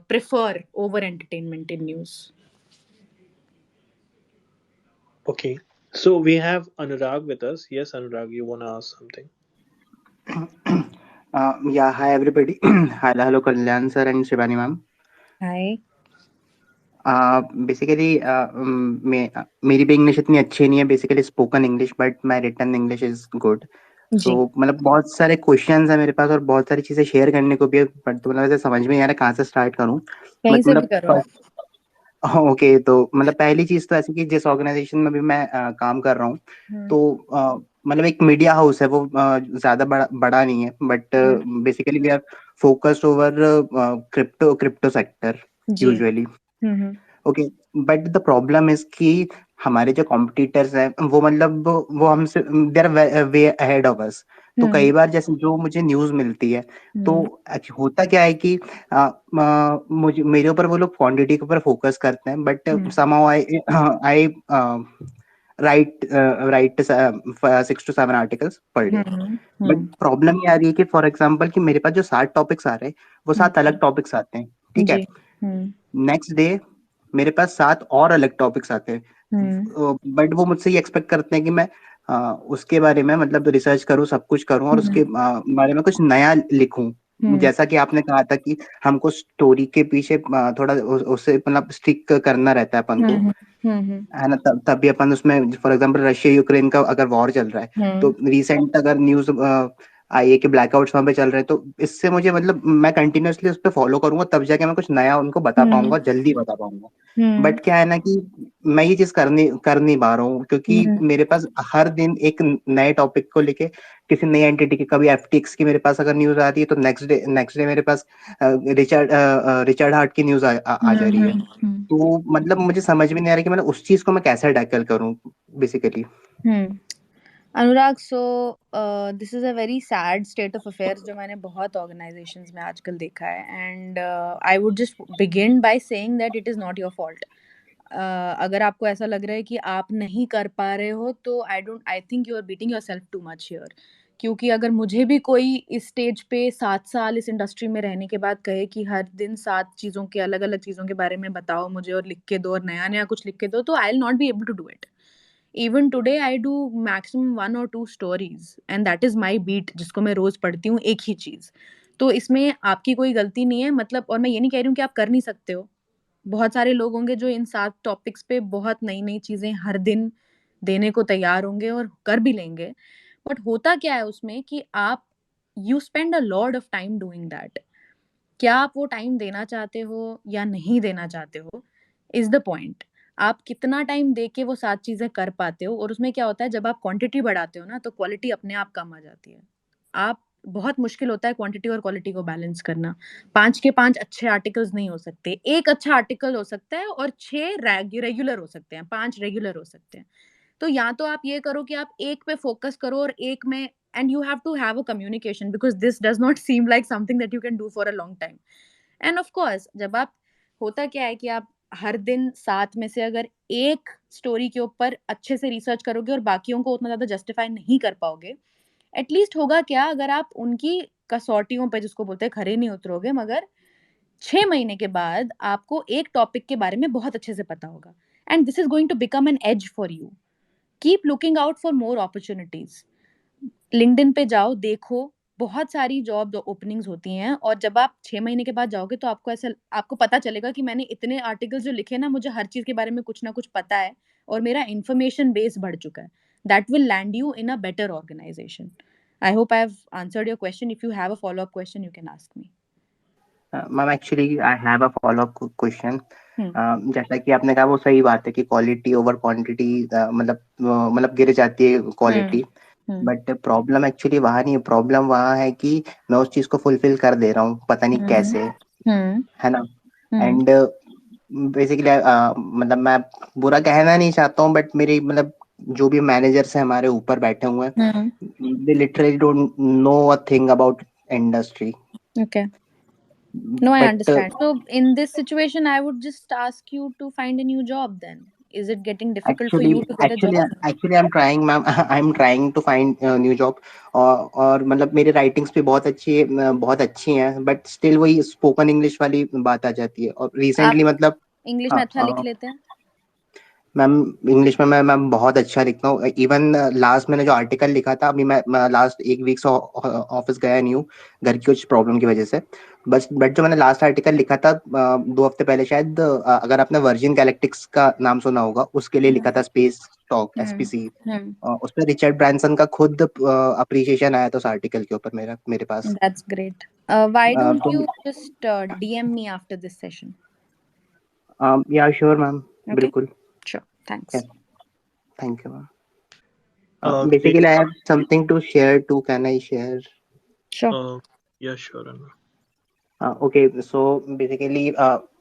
prefer over entertainment in news. Okay. So we have Anurag with us. Yes, Anurag, you want to ask something? Yeah, hi everybody. Hello, Kalyan sir and Shivani ma'am. Hi. Basically, मेरी भी English इतनी अच्छी नहीं है. Basically, spoken English, but my written English is good. जी। सो मतलब बहुत सारे questions है मेरे पास और बहुत सारी चीजें शेयर करने को भी है, बट तो मतलब ऐसे समझ में नहीं आ रहा कहाँ से स्टार्ट करूँ। कहीं बट से भी मतलब करो। ओके, तो मतलब पहली चीज तो ऐसी कि जिस ऑर्गेनाइजेशन में भी मैं काम कर रहा हूँ, हम्म। तो मतलब एक मीडिया हाउस है वो, ज्यादा बड़ा नहीं है, but hmm. Basically we are focused over crypto sector जी। Usually. Hmm. Okay, but the problem is कि हमारे जो कॉम्पिटिटर्स हैं वो मतलब वो हमसे they are way ahead of us. तो हम्म। कई बार जैसे जो मुझे न्यूज मिलती है, तो हम्म। होता क्या है कि मुझे मेरे ऊपर वो लोग क्वांटिटी के ऊपर फोकस करते हैं, but hmm. Somehow I I right 6 to 7 articles per day. Hmm. But hmm. Problem ये आ रही है कि फॉर एग्जाम्पल कि मेरे पास जो 7 टॉपिक्स आ रहे हैं वो हम्म। 7 अलग टॉपिक्स आते हैं, ठीक है। जी। हम्म। नेक्स्ट डे मेरे पास 7 और अलग टॉपिक्स आते हैं, हम्म। बट वो मुझसे ये एक्सपेक्ट करते हैं कि मैं उसके बारे में मतलब रिसर्च करूं, सब कुछ करूं और हम्म। उसके बारे में कुछ नया लिखूं। हम्म। जैसा कि आपने कहा था कि हमको स्टोरी के पीछे थोड़ा उससे मतलब स्टिक करना रहता है अपन को, हम्म। हम्म। है ना। तभी अपन उसमें फॉर एग्जांपल रशिया यूक्रेन का अगर वॉर चल रहा है, तो हम्म। रिसेंट अगर न्यूज आई है कि ब्लैकआउट्स वहां पे चल रहे हैं, तो इससे मुझे मतलब मैं कंटिन्यूअसली उस पर फॉलो करूंगा, तब जाके मैं कुछ नया उनको बता हम्म। पाऊंगा, जल्दी बता पाऊंगा। हम्म। बट क्या है ना कि मैं ये चीज कर नहीं पा रहा हूँ, क्योंकि हम्म। मेरे पास हर दिन एक नए टॉपिक को लेके किसी नई एंटिटी की, कभी एफटीएक्स की मेरे पास अगर न्यूज आ रही है, तो नेक्स्ट डे मेरे पास रिचर्ड हार्ट की न्यूज आ जा रही है। हम्म। तो मतलब मुझे समझ में नहीं आ रहा कि मतलब उस चीज को मैं कैसे टैकल करूं basically. Hmm. Anurag, so this is a very sad state of affairs जो मैंने बहुत ऑर्गेनाइजेशंस में आजकल देखा है, and I would just begin by saying that it is not your fault. अगर आपको ऐसा लग रहा है कि आप नहीं कर पा रहे हो, तो I think you are beating yourself too much here. क्योंकि अगर मुझे भी कोई इस स्टेज पे 7 साल इस इंडस्ट्री में रहने के बाद कहे कि हर दिन 7 चीज़ों के, अलग अलग चीज़ों के बारे में बताओ मुझे और लिख के दो और नया नया कुछ लिख के दो, तो I will not be able to do it. Even today I do maximum 1 or 2 stories and that is my beat, जिसको मैं रोज पढ़ती हूँ एक ही चीज। तो इसमें आपकी कोई गलती नहीं है, मतलब, और मैं ये नहीं कह रही हूँ कि आप कर नहीं सकते हो। बहुत सारे लोग होंगे जो इन 7 टॉपिक्स पे बहुत नई नई चीजें हर दिन देने को तैयार होंगे और कर भी लेंगे। बट होता क्या है उसमें कि आप, you spend a lot of time doing that. क्या आप वो टाइम देना चाहते हो या नहीं देना चाहते हो, इज द पॉइंट। आप कितना टाइम दे के वो 7 चीजें कर पाते हो, और उसमें क्या होता है, जब आप क्वांटिटी बढ़ाते हो ना, तो क्वालिटी अपने आप कम आ जाती है। आप, बहुत मुश्किल होता है क्वांटिटी और क्वालिटी को बैलेंस करना। 5 के 5 अच्छे आर्टिकल्स नहीं हो सकते, एक अच्छा आर्टिकल हो सकता है और 6 रेगुलर हो सकते हैं, 5 रेगुलर हो सकते हैं। तो या तो आप ये करो कि आप एक पे फोकस करो और एक में, and you have to have a communication, because this does not seem like something that you can do for a long time. And of course, जब आप, होता क्या है कि आप हर दिन 7 में से अगर एक स्टोरी के ऊपर अच्छे से रिसर्च करोगे और बाकियों को उतना ज्यादा जस्टिफाई नहीं कर पाओगे, एटलीस्ट होगा क्या, अगर आप उनकी कसौटियों पे, जिसको बोलते हैं, खरे नहीं उतरोगे, मगर 6 महीने के बाद आपको एक टॉपिक के बारे में बहुत अच्छे से पता होगा। And this is going to become an edge for you. Keep looking out for more opportunities. LinkedIn पे जाओ, देखो, बहुत सारी जॉब ओपनिंग्स होती हैं, और जब आप 6 महीने के बाद जाओगे तो आपको ऐसा, आपको पता चलेगा कि मैंने इतने आर्टिकल्स जो लिखे ना, मुझे हर चीज़ के बारे में कुछ ना कुछ पता है और मेरा इंफॉर्मेशन बेस बढ़ चुका है। That will land you in a better organization. I hope I have answered your question. If you have a follow up question, you can ask me. Ma'am actually I have a follow up question. Hmm. जैसा कि आपने कहा वो सही बात है कि quality over quantity मतलब गिर जाती है hmm. Quality. Hmm. But problem actually वहाँ नहीं है, प्रॉब्लम वहाँ है कि मैं उस चीज को फुलफिल कर दे रहा हूँ, पता नहीं हम्म। कैसे, हम्म। है ना। हम्म। एंड बेसिकली मतलब मैं बुरा कहना नहीं चाहता हूँ, बट मेरी मतलब जो भी मैनेजर्स हैं हमारे ऊपर बैठे हुए हम्म। हैं, they literally don't know a thing about industry. Okay. No, I but understand. So, in this situation, I would just ask you to find a new job then. Is it getting difficult for actually you to get a actually job? Actually I am trying ma'am, I am trying to find new job. और मतलब मेरी writings भी बहुत अच्छी हैं, but still वही spoken English वाली बात आ जाती है। और आप रिसेंटली मतलब इंग्लिश में हाँ, अच्छा लिख लेते हैं? मैम इंग्लिश में मैं बहुत अच्छा लिखता हूँ। इवन लास्ट मैंने जो आर्टिकल लिखा था, अभी मैं लास्ट एक वीक से ऑफिस गया नहीं हूँ, घर की कुछ प्रॉब्लम की वजह से। बट जो मैंने लास्ट आर्टिकल लिखा था 2 हफ्ते पहले शायद, अगर आपने वर्जिन गैलेक्टिक्स का नाम सुना होगा, उसके लिए लिखा था, space talk Hmm. SPC, Hmm. उस पर रिचर्ड ब्रांसन का खुद अप्रिसिएशन आया था उस आर्टिकल के ऊपर मेरे पास। That's great. Why don't तो you just DM me after this session? या श्योर मैम, Okay. बिल्कुल। Sure. Thanks. Thank you ma'am. Great. Basically, I have something to share too. Can I share? Sure. Yeah, sure. Anu. Okay, so basically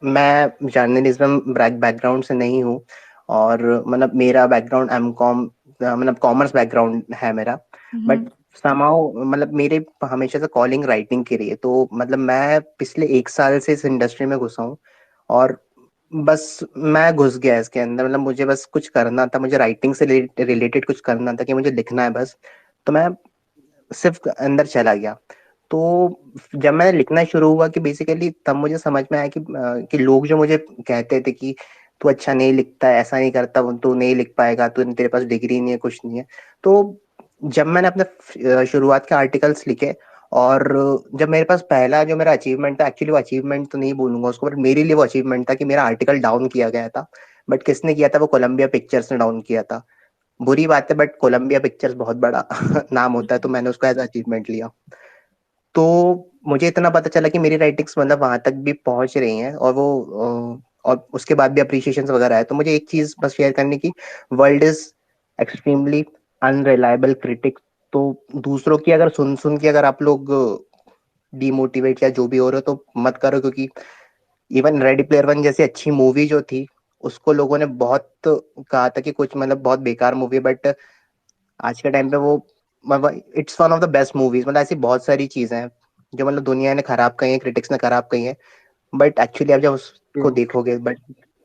मैं journalism background से नहीं हूँ, और मतलब मेरा background M com, मतलब commerce background है मेरा। बट समाउ मतलब मेरे हमेशा से कॉलिंग राइटिंग की रही है, तो मतलब मैं पिछले 1 साल से इस इंडस्ट्री में घुसा हूँ, और बस मैं घुस गया इसके अंदर। मतलब मुझे बस कुछ करना था, मुझे राइटिंग से रिलेटेड कुछ करना था, कि मुझे लिखना है बस। तो मैं सिर्फ अंदर चला गया। तो जब मैंने लिखना शुरू हुआ, कि बेसिकली तब मुझे समझ में आया कि लोग जो मुझे कहते थे कि तू अच्छा नहीं लिखता है, ऐसा नहीं करता, तू नहीं लिख पाएगा, तू तेरे पास डिग्री नहीं है, कुछ नहीं है। तो जब मैंने अपने शुरुआत के आर्टिकल्स लिखे, और जब मेरे पास पहला जो मेरा अचीवमेंट था, एक्चुअली वो अचीवमेंट तो नहीं बोलूंगा उसको, बट मेरे लिए वो अचीवमेंट था कि मेरा आर्टिकल डाउन किया गया था। बट किसने किया था? वो कोलंबिया पिक्चर्स ने डाउन किया था। बुरी बात है, बट कोलंबिया पिक्चर्स बहुत बड़ा नाम होता है, तो मैंने उसको एज अचीवमेंट लिया। तो मुझे इतना पता चला कि मेरी राइटिंग्स मतलब वहां तक भी पहुंच रही हैं, और वो और उसके बाद भी अप्रिशिएशन वगैरह है। तो मुझे एक चीज बस शेयर करने की, world is extremely unreliable critic. तो दूसरों की अगर सुन सुन के अगर आप लोग डिमोटिवेट या जो भी हो रहे हो, तो मत करो, क्योंकि इवन रेडी प्लेयर वन जैसी अच्छी मूवी जो थी, उसको लोगों ने बहुत कहा था कि कुछ मतलब बहुत बेकार मूवी है, बट आज के टाइम पे वो it's one of the best movies. मतलब ऐसी बहुत सारी चीजें हैं जो मतलब दुनिया ने खराब कही है, क्रिटिक्स ने खराब कही है, बट एक्चुअली आप जब उसको True. देखोगे, बट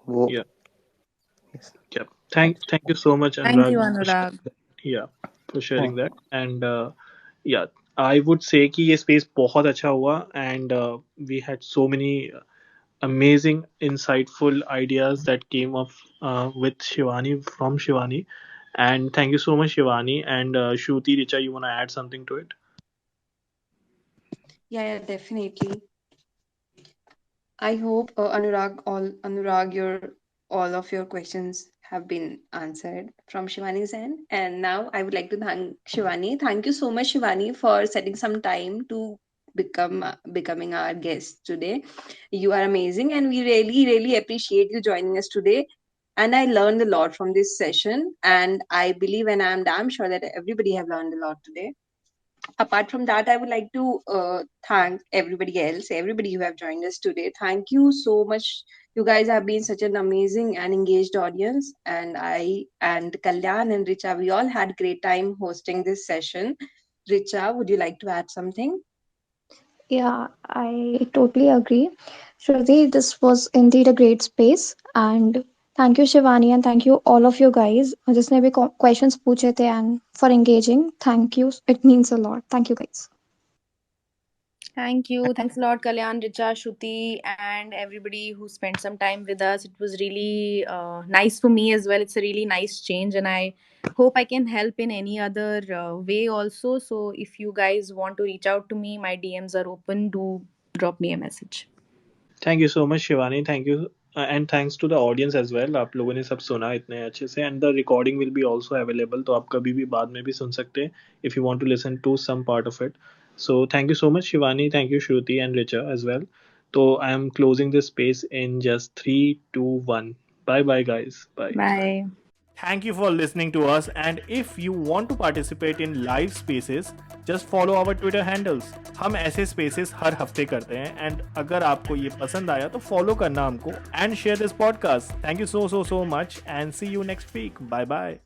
वो Yeah. Yeah. Thank you so much, Thank you, Anurag, for Anurag. sharing that. Yeah, for sharing thank that. And yeah, I would say कि ये space बहुत अच्छा हुआ, and we had so many amazing, insightful ideas that came up with Shivani from Shivani. And thank you so much, Shivani. And Shruti, Richa, you want to add something to it? Yeah, definitely. I hope Anurag, your all of your questions have been answered from Shivani's end. And now I would like to thank Shivani. Thank you so much, Shivani, for setting some time to becoming our guest today. You are amazing, and we really appreciate you joining us today. And I learned a lot from this session, and I believe, and I'm damn sure that everybody have learned a lot today. Apart from that, I would like to thank everybody who have joined us today. Thank you so much. You guys have been such an amazing and engaged audience, and I and Kalyan and Richa, we all had great time hosting this session. Richa, would you like to add something? Yeah, I totally agree. Shruti, this was indeed a great space. And thank you, Shivani, and thank you all of you guys. जिसने भी questions पूछे थे and for engaging. Thank you. It means a lot. Thank you, guys. Thank you. Thanks a lot, Kalyan, Richa, Shruti, and everybody who spent some time with us. It was really nice for me as well. It's a really nice change, and I hope I can help in any other way also. So, if you guys want to reach out to me, my DMs are open. Do drop me a message. Thank you so much Shivani, thank you, and thanks to the audience as well. आप लोगों ने सब सुना इतने अच्छे से, and the recording will be also available, तो आप कभी भी बाद में भी सुन सकते हैं if you want to listen to some part of it. So thank you so much Shivani, thank you Shruti and Richa as well. तो I am closing this space in just 3, 2, 1। Bye bye guys, bye. Bye. Thank you for listening to us, and if you want to participate in live spaces, just follow our Twitter handles. हम ऐसे spaces हर हफ्ते करते हैं, and अगर आपको ये पसंद आया तो follow करना हमको and share this podcast. Thank you so much and see you next week. Bye bye.